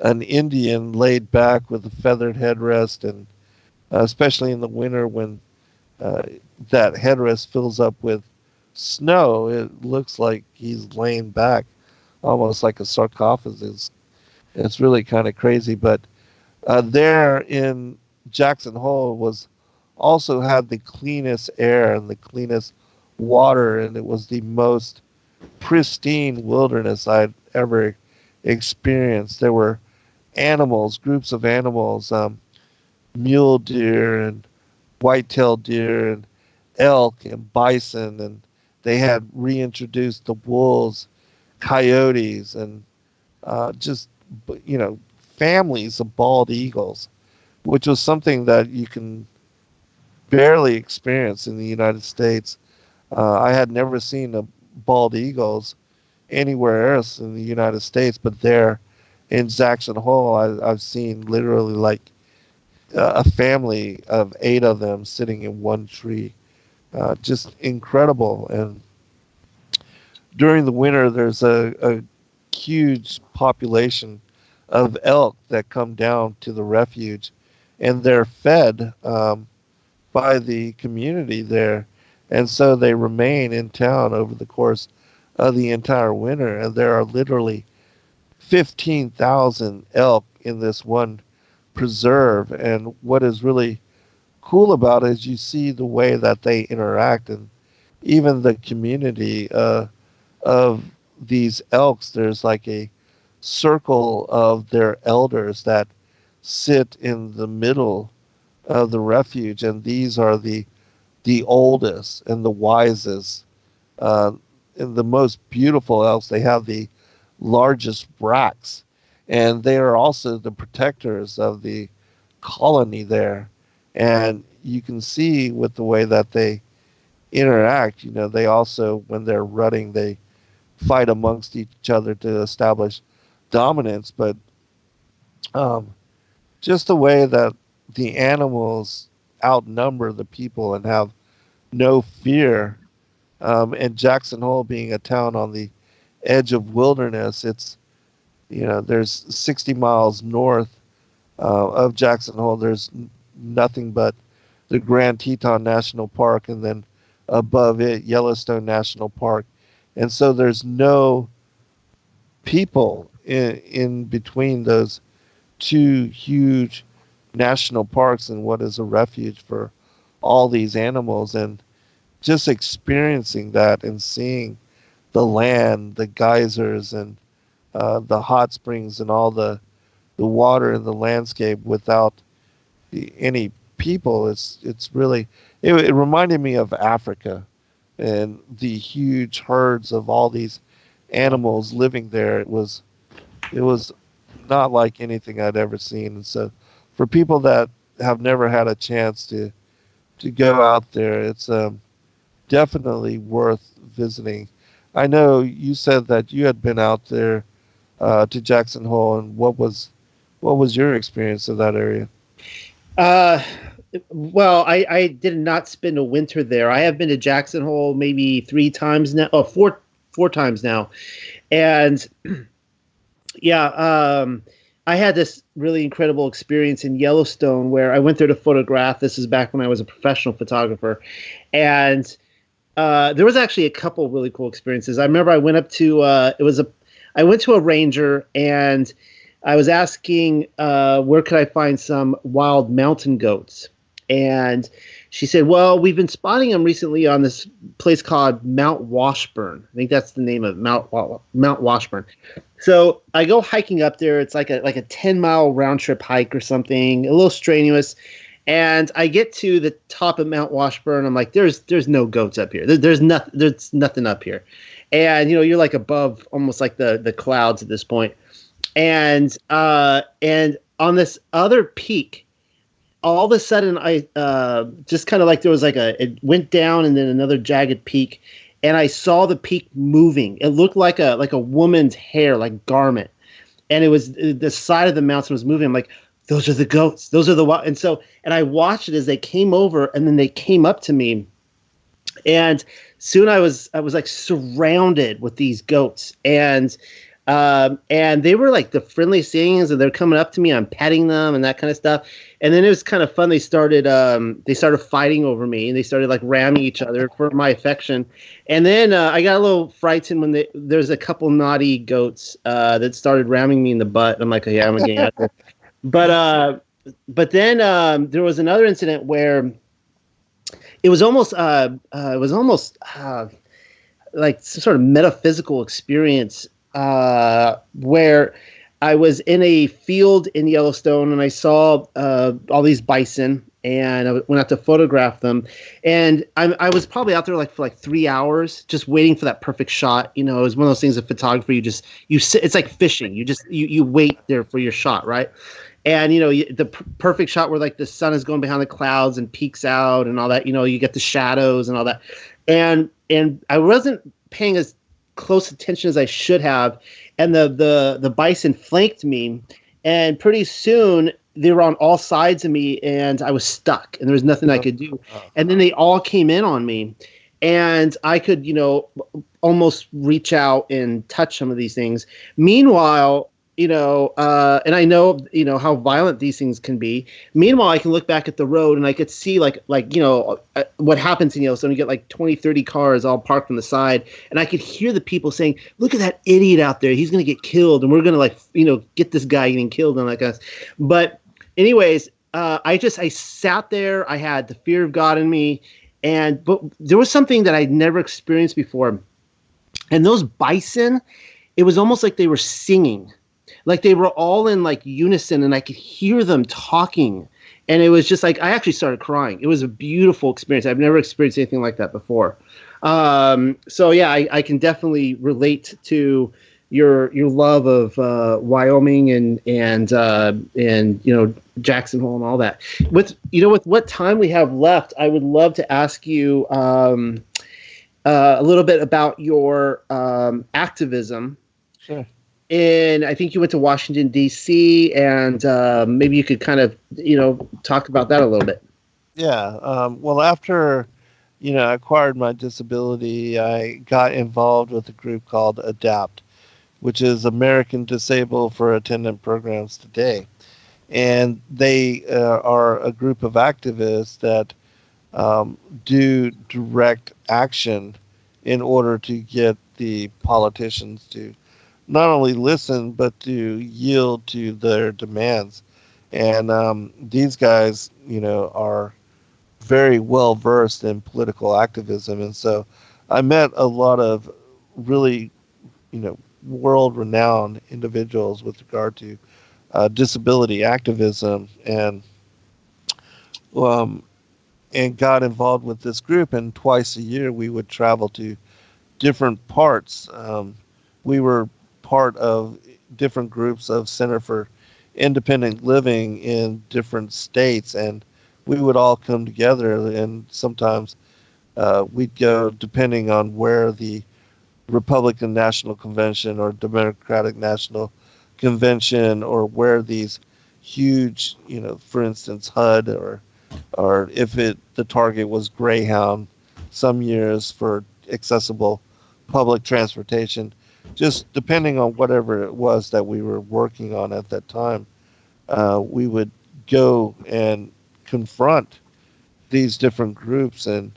an Indian laid back with a feathered headrest, and especially in the winter when that headrest fills up with snow, it looks like he's laying back almost like a sarcophagus. It's really kind of crazy. But there in Jackson Hole was also had the cleanest air and the cleanest water, and it was the most pristine wilderness I'd ever experienced. There were animals, groups of animals, mule deer and white-tailed deer and elk and bison, and they had reintroduced the wolves, coyotes, and just, families of bald eagles, which was something that you can barely experience in the United States. I had never seen bald eagles anywhere else in the United States, but there in Jackson Hole, I've seen literally like a family of 8 of them sitting in one tree. Just incredible. And during the winter, there's a huge population of elk that come down to the refuge, and they're fed by the community there. And so they remain in town over the course the entire winter, and there are literally 15,000 elk in this one preserve. And what is really cool about it is you see the way that they interact, and even the community of these elks. There's like a circle of their elders that sit in the middle of the refuge, and these are the oldest and the wisest and the most beautiful elks. They have the largest bracts, and they are also the protectors of the colony there. And you can see with the way that they interact, they also, when they're rutting, they fight amongst each other to establish dominance. But just the way that the animals outnumber the people and have no fear. And Jackson Hole being a town on the edge of wilderness, it's, there's 60 miles north of Jackson Hole. There's nothing but the Grand Teton National Park, and then above it, Yellowstone National Park. And so there's no people in between those two huge national parks and what is a refuge for all these animals. And just experiencing that and seeing the land, the geysers, and the hot springs, and all the water in the landscape without any people, it's really, it reminded me of Africa and the huge herds of all these animals living there. It was not like anything I'd ever seen. And so for people that have never had a chance to go out there, it's definitely worth visiting. I know you said that you had been out there to Jackson Hole, and what was your experience of that area? Well, I did not spend a winter there. I have been to Jackson Hole maybe 3 times now, four times now. And yeah, I had this really incredible experience in Yellowstone where I went there to photograph. This is back when I was a professional photographer. And there was actually a couple of really cool experiences. I remember I went up to, I went to a ranger, and I was asking where could I find some wild mountain goats. And she said, well, we've been spotting them recently on this place called Mount Washburn. I think that's the name of Mount Washburn. So I go hiking up there. It's like a 10-mile round trip hike or something, a little strenuous. And I get to the top of Mount Washburn. I'm like, there's no goats up here. There's nothing up here. And you're like above almost like the clouds at this point. And on this other peak, all of a sudden, I just kind of like there was like it went down and then another jagged peak, and I saw the peak moving. It looked like a woman's hair, like garment, and it was the side of the mountain was moving. I'm like, those are the goats. Those are the wild. And I watched it as they came over, and then they came up to me, and soon I was like surrounded with these goats, and they were like the friendliest things, and they're coming up to me. I'm petting them and that kind of stuff. And then it was kind of fun. They started fighting over me, and they started like ramming each other for my affection. And then I got a little frightened when there's a couple naughty goats that started ramming me in the butt. I'm like, oh, yeah, I'm gonna get out there. But then there was another incident where it was almost like some sort of metaphysical experience. Where I was in a field in Yellowstone, and I saw all these bison, and I went out to photograph them. And I was probably out there for 3 hours just waiting for that perfect shot. It was one of those things of photography. You sit. It's like fishing. You wait there for your shot, right? And the perfect shot where like the sun is going behind the clouds and peeks out and all that. You get the shadows and all that. And I wasn't paying as close attention as I should have, and the bison flanked me, and pretty soon they were on all sides of me, and I was stuck, and there was nothing I could do. And then they all came in on me, and I could almost reach out and touch some of these things. Meanwhile, and I know, how violent these things can be. Meanwhile, I can look back at the road and I could see what happens in Yellowstone. You get like 20, 30 cars all parked on the side, and I could hear the people saying, "Look at that idiot out there. He's going to get killed, and we're going to get this guy getting killed." And like us. But anyways, I sat there. I had the fear of God in me, but there was something that I'd never experienced before. And those bison, it was almost like they were singing. Like they were all in like unison, and I could hear them talking. And it was just like, I actually started crying. It was a beautiful experience. I've never experienced anything like that before. So yeah, I can definitely relate to your love of Wyoming and Jackson Hole and all that. With what time we have left, I would love to ask you a little bit about your activism. Sure. And I think you went to Washington, D.C., and maybe you could kind of, talk about that a little bit. Yeah. Well, after, I acquired my disability, I got involved with a group called ADAPT, which is American Disabled for Attendant Programs Today. And they are a group of activists that do direct action in order to get the politicians to not only listen, but to yield to their demands. And these guys, are very well versed in political activism. And so I met a lot of really, world-renowned individuals with regard to disability activism, and got involved with this group. And twice a year we would travel to different parts. We were part of different groups of Center for Independent Living in different states, and we would all come together, and sometimes we'd go depending on where the Republican National Convention or Democratic National Convention, or where these huge, for instance, HUD, or if the target was Greyhound some years for accessible public transportation. Just depending on whatever it was that we were working on at that time, we would go and confront these different groups and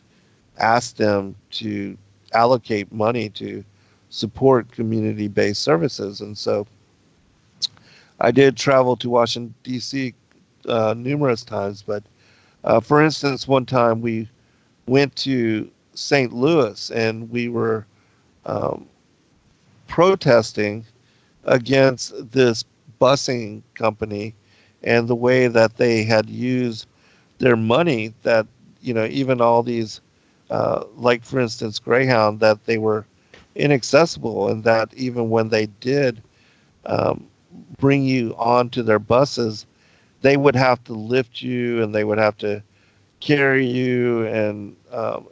ask them to allocate money to support community-based services. And so I did travel to Washington, D.C. Numerous times, but for instance, one time we went to St. Louis, and we were protesting against this busing company and the way that they had used their money, that even all these like for instance Greyhound, that they were inaccessible, and that even when they did bring you onto their buses, they would have to lift you, and they would have to carry you, and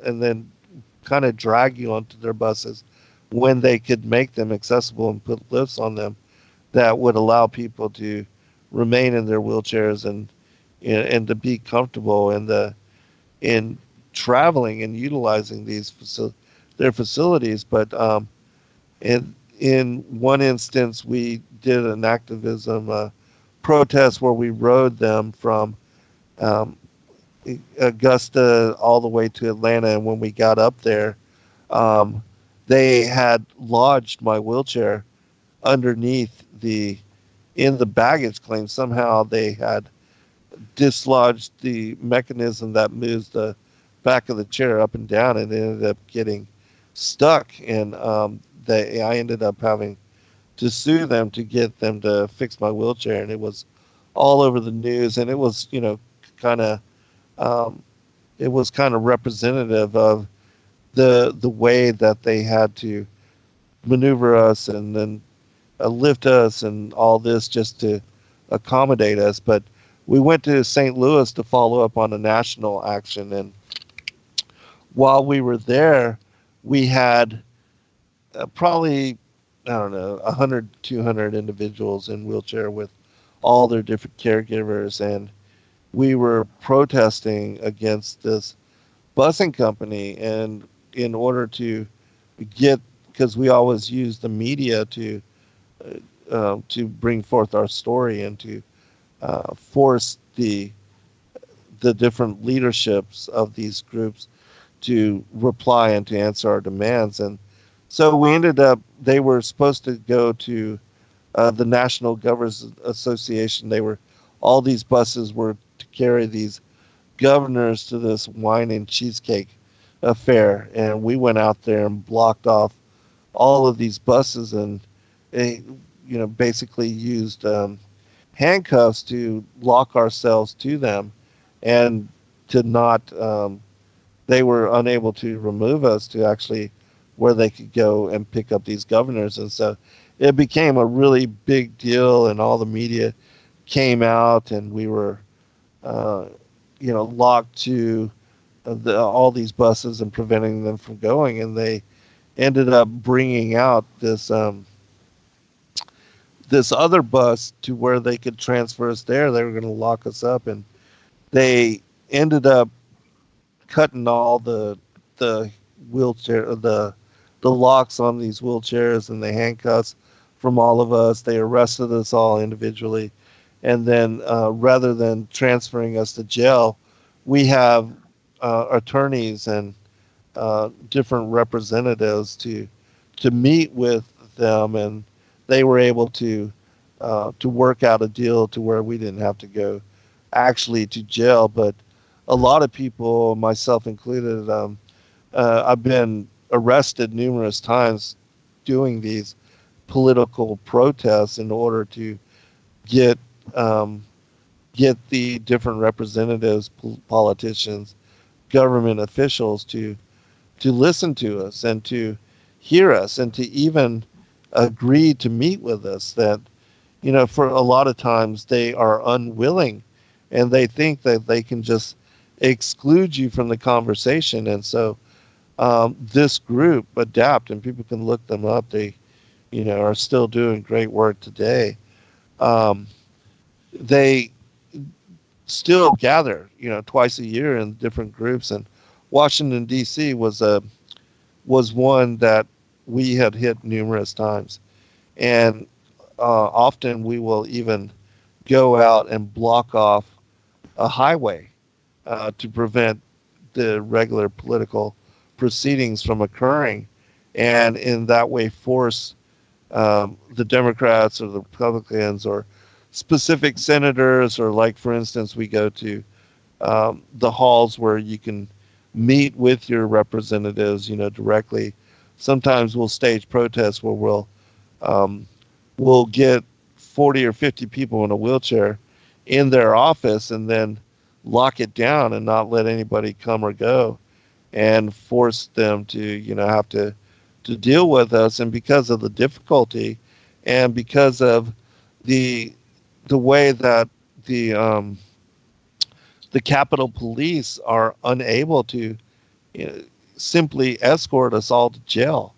then kind of drag you onto their buses when they could make them accessible and put lifts on them that would allow people to remain in their wheelchairs and to be comfortable in traveling and utilizing their facilities. But in one instance, we did an activism protest where we rode them from Augusta all the way to Atlanta, and when we got up there, they had lodged my wheelchair underneath in the baggage claim. Somehow they had dislodged the mechanism that moves the back of the chair up and down, and it ended up getting stuck. And I ended up having to sue them to get them to fix my wheelchair, and it was all over the news. And it was, kind of representative of the way that they had to maneuver us and then lift us and all this just to accommodate us. But we went to St. Louis to follow up on a national action, and while we were there, we had probably, 100, 200 individuals in wheelchair with all their different caregivers, and we were protesting against this busing company. And in order to because we always use the media to to bring forth our story and to force the different leaderships of these groups to reply and to answer our demands. And so we ended up, they were supposed to go to the National Governors Association. All these buses were to carry these governors to this wine and cheesecake affair. And we went out there and blocked off all of these buses and, basically used handcuffs to lock ourselves to them and to not, they were unable to remove us to actually where they could go and pick up these governors. And so it became a really big deal, and all the media came out, and we were, locked to all these buses and preventing them from going. And they ended up bringing out this this other bus to where they could transfer us there. They were going to lock us up, and they ended up cutting all the wheelchair the locks on these wheelchairs and the handcuffs from all of us. They arrested us all individually, and then rather than transferring us to jail, we have attorneys and different representatives to meet with them, and they were able to work out a deal to where we didn't have to go actually to jail. But a lot of people, myself included, I've been arrested numerous times doing these political protests in order to get the different representatives, politicians, government officials to listen to us and to hear us and to even agree to meet with us. That, for a lot of times they are unwilling and they think that they can just exclude you from the conversation. And so this group, Adapt, and people can look them up, they are still doing great work today. They still gather twice a year in different groups, and Washington D.C. was one that we had hit numerous times, and often we will even go out and block off a highway to prevent the regular political proceedings from occurring, and in that way force the Democrats or the Republicans or specific senators, or like, for instance, we go to the halls where you can meet with your representatives, directly. Sometimes we'll stage protests where we'll get 40 or 50 people in a wheelchair in their office and then lock it down and not let anybody come or go, and force them to, have to deal with us. And because of the difficulty and because of the way that the Capitol Police are unable to simply escort us all to jail.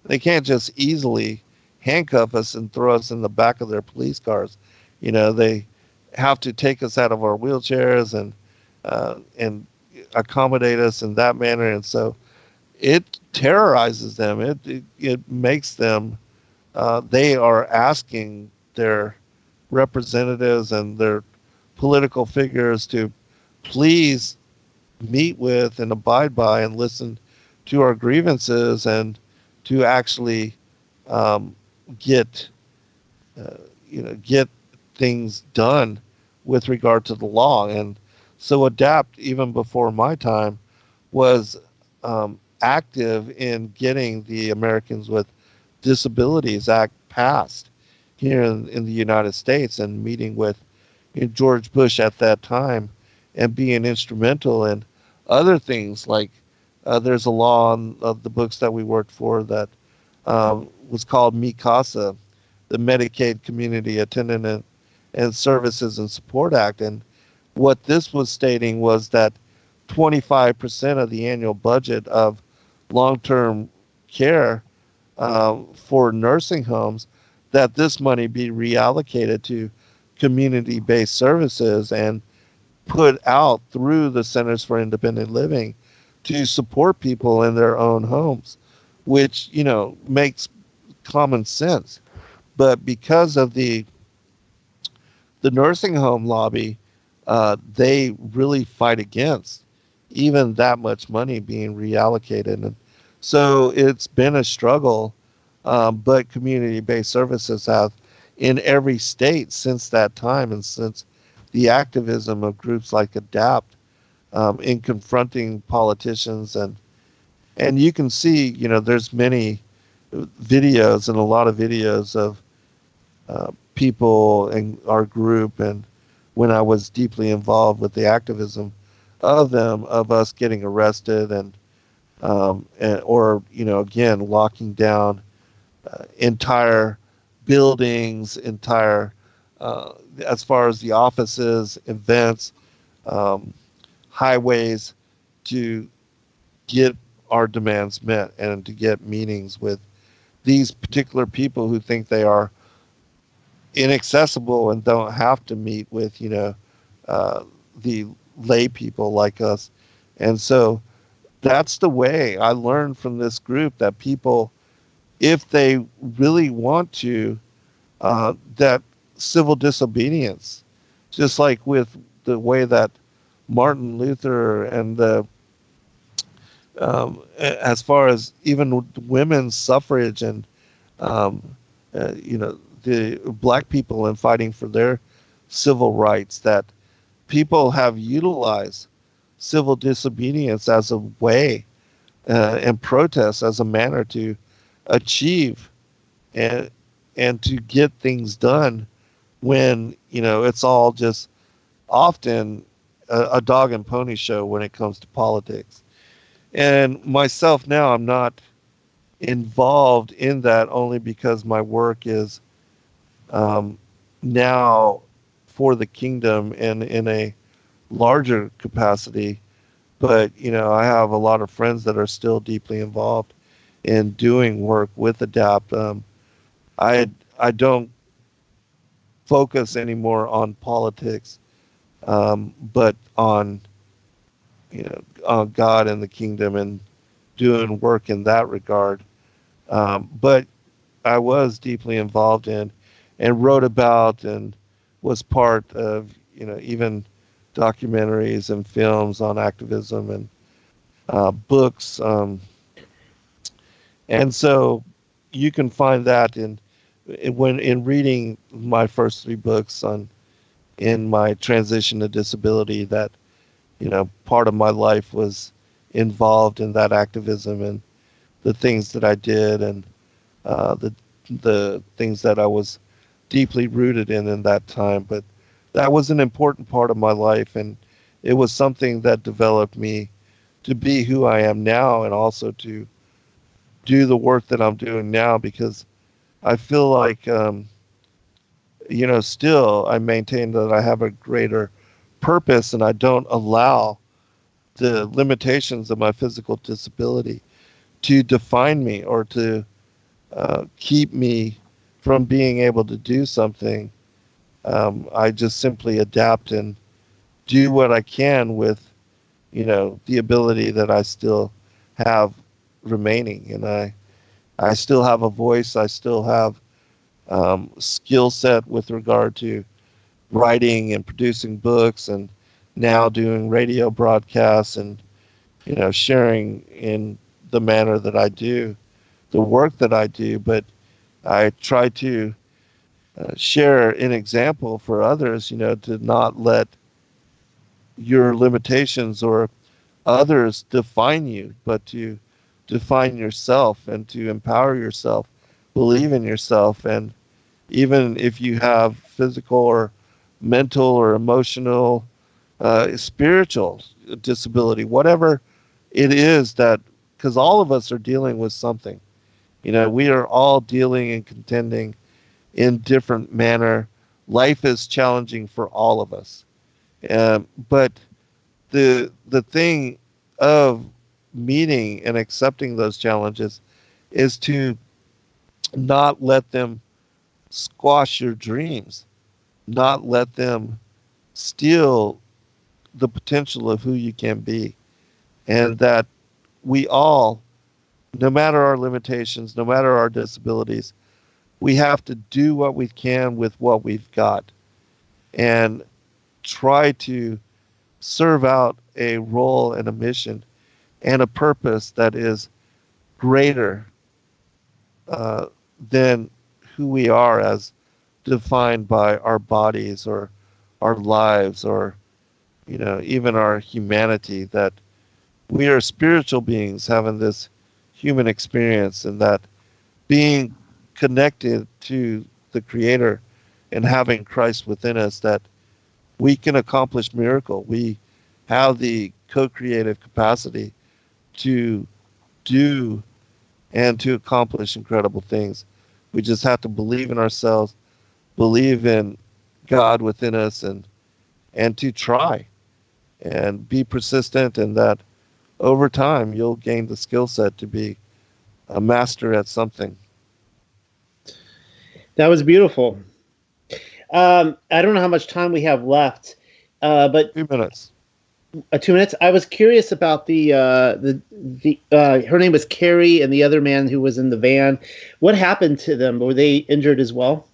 They can't just easily handcuff us and throw us in the back of their police cars. They have to take us out of our wheelchairs and accommodate us in that manner. And so it terrorizes them. It makes them, they are asking their representatives and their political figures to please meet with and abide by and listen to our grievances, and to actually get things done with regard to the law. And so Adapt, even before my time, was active in getting the Americans with Disabilities Act passed here in the United States, and meeting with George Bush at that time, and being instrumental in other things. Like there's a law on the books that we worked for that was called MICASA, the Medicaid Community Attendant and Services and Support Act. And what this was stating was that 25% of the annual budget of long-term care for nursing homes, that this money be reallocated to community-based services and put out through the Centers for Independent Living to support people in their own homes, which, makes common sense. But because of the nursing home lobby, they really fight against even that much money being reallocated. And so it's been a struggle, but community-based services have in every state since that time, and since the activism of groups like ADAPT in confronting politicians. And you can see, there's many videos and a lot of videos of people in our group, and when I was deeply involved with the activism of them, of us getting arrested or again locking down entire buildings, as far as the offices, events, highways, to get our demands met and to get meetings with these particular people who think they are inaccessible and don't have to meet with the lay people like us. And so that's the way I learned from this group, that people, if they really want to, that civil disobedience, just like with the way that Martin Luther and as far as even women's suffrage and the black people and fighting for their civil rights, that people have utilized civil disobedience as a way and protest as a manner to achieve and to get things done, when it's all just often a dog and pony show when it comes to politics. And myself now, I'm not involved in that, only because my work is now for the kingdom and in a larger capacity. But I have a lot of friends that are still deeply involved in doing work with ADAPT. I don't focus anymore on politics, but on God and the kingdom, and doing work in that regard. But I was deeply involved in and wrote about and was part of even documentaries and films on activism and books. And so you can find that in reading my first 3 books in my transition to disability, that part of my life was involved in that activism and the things that I did, and the things that I was deeply rooted in that time. But that was an important part of my life, and it was something that developed me to be who I am now, and also to do the work that I'm doing now, because I feel like still I maintain that I have a greater purpose, and I don't allow the limitations of my physical disability to define me or to keep me from being able to do something. I just simply adapt and do what I can with the ability that I still have remaining. And I still have a voice. I still have skill set with regard to writing and producing books, and now doing radio broadcasts, and sharing in the manner that I do the work that I do. But I try to share an example for others, to not let your limitations or others define you, but to define yourself and to empower yourself, believe in yourself. And even if you have physical or mental or emotional, spiritual disability, whatever it is, that, because all of us are dealing with something, we are all dealing and contending in different manner. Life is challenging for all of us. But the thing of meeting and accepting those challenges is to not let them squash your dreams, not let them steal the potential of who you can be. And that we all, no matter our limitations, no matter our disabilities, we have to do what we can with what we've got and try to serve out a role and a mission and a purpose that is greater than who we are as defined by our bodies or our lives or, even our humanity, that we are spiritual beings having this human experience, and that being connected to the Creator and having Christ within us, that we can accomplish miracle. We have the co-creative capacity to do and to accomplish incredible things. We just have to believe in ourselves, believe in God within us, and to try and be persistent, and that over time you'll gain the skill set to be a master at something. That was beautiful. I don't know how much time we have left, but 2 minutes. 2 minutes. I was curious about the her name was Carrie and the other man who was in the van. What happened to them? Were they injured as well?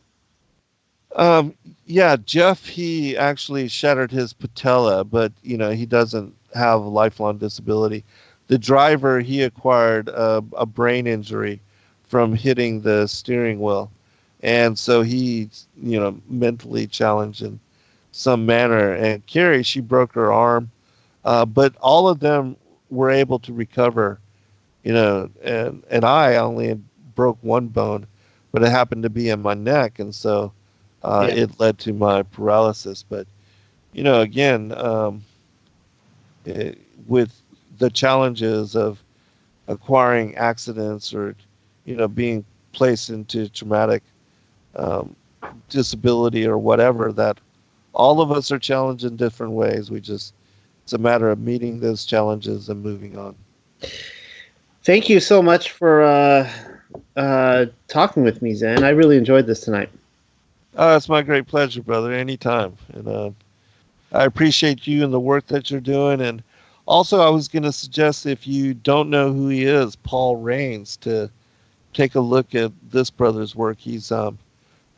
Yeah, Jeff, he actually shattered his patella, but he doesn't have a lifelong disability. The driver, he acquired a brain injury from hitting the steering wheel, and so he's mentally challenged in some manner. And Carrie, she broke her arm, but all of them were able to recover. And I only broke one bone, but it happened to be in my neck, and so it led to my paralysis. But again, with the challenges of acquiring accidents or being placed into traumatic disability or whatever, that all of us are challenged in different ways. It's a matter of meeting those challenges and moving on. Thank you so much for talking with me, Zen. I really enjoyed this tonight. It's my great pleasure, brother. Anytime. And I appreciate you and the work that you're doing. And also, I was going to suggest, if you don't know who he is, Paul Rains, to take a look at this brother's work. He's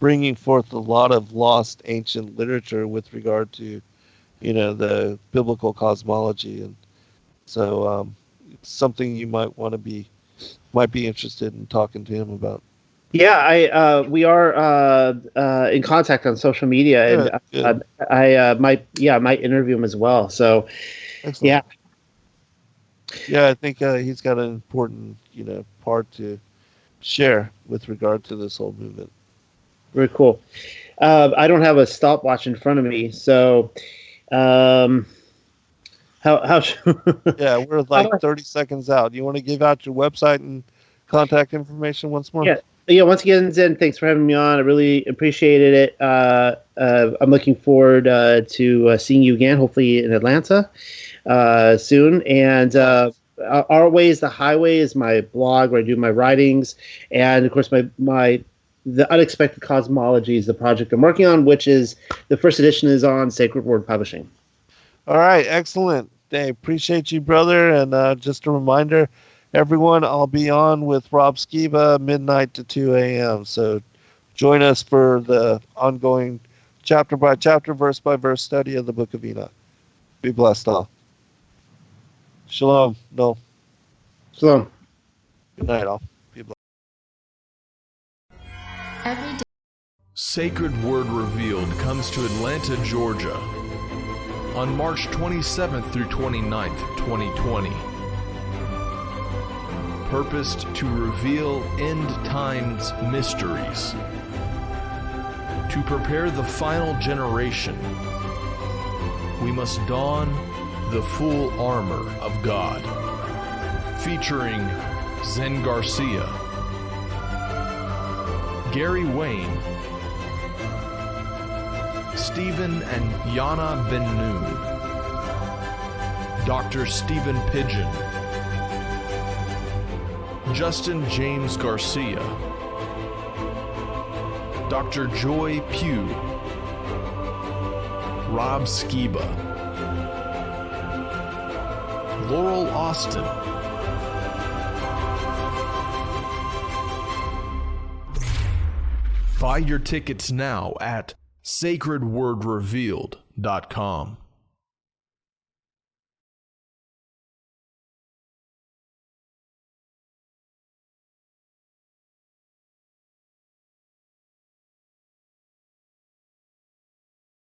bringing forth a lot of lost ancient literature with regard to, the biblical cosmology. And so it's something you might be interested in talking to him about. Yeah, we are in contact on social media, and I might interview him as well. So, excellent. Yeah, I think he's got an important part to share with regard to this whole movement. Very cool. I don't have a stopwatch in front of me, so how yeah, we're like 30 seconds out. You want to give out your website and contact information once more? Yeah, once again, Zen, thanks for having me on. I really appreciated it. I'm looking forward to seeing you again, hopefully in Atlanta soon. And Our Way is the Highway is my blog where I do my writings. And, of course, The Unexpected Cosmology is the project I'm working on, which is the first edition is on Sacred Word Publishing. All right, excellent. Hey, appreciate you, brother. And just a reminder, everyone, I'll be on with Rob Skiba midnight to 2 a.m. So join us for the ongoing chapter by chapter, verse by verse study of the Book of Enoch. Be blessed all. Shalom. No. Shalom. Good night all. Be blessed. Every day. Sacred Word Revealed comes to Atlanta, Georgia on March 27th through 29th, 2020. Purposed to reveal end times mysteries, to prepare the final generation, we must don the full armor of God. Featuring Zen Garcia, Gary Wayne, Stephen and Yana Ben Noon, Dr. Stephen Pidgeon, Justin James Garcia, Dr. Joy Pugh, Rob Skiba, Laurel Austin, Buy your tickets now at sacredwordrevealed.com.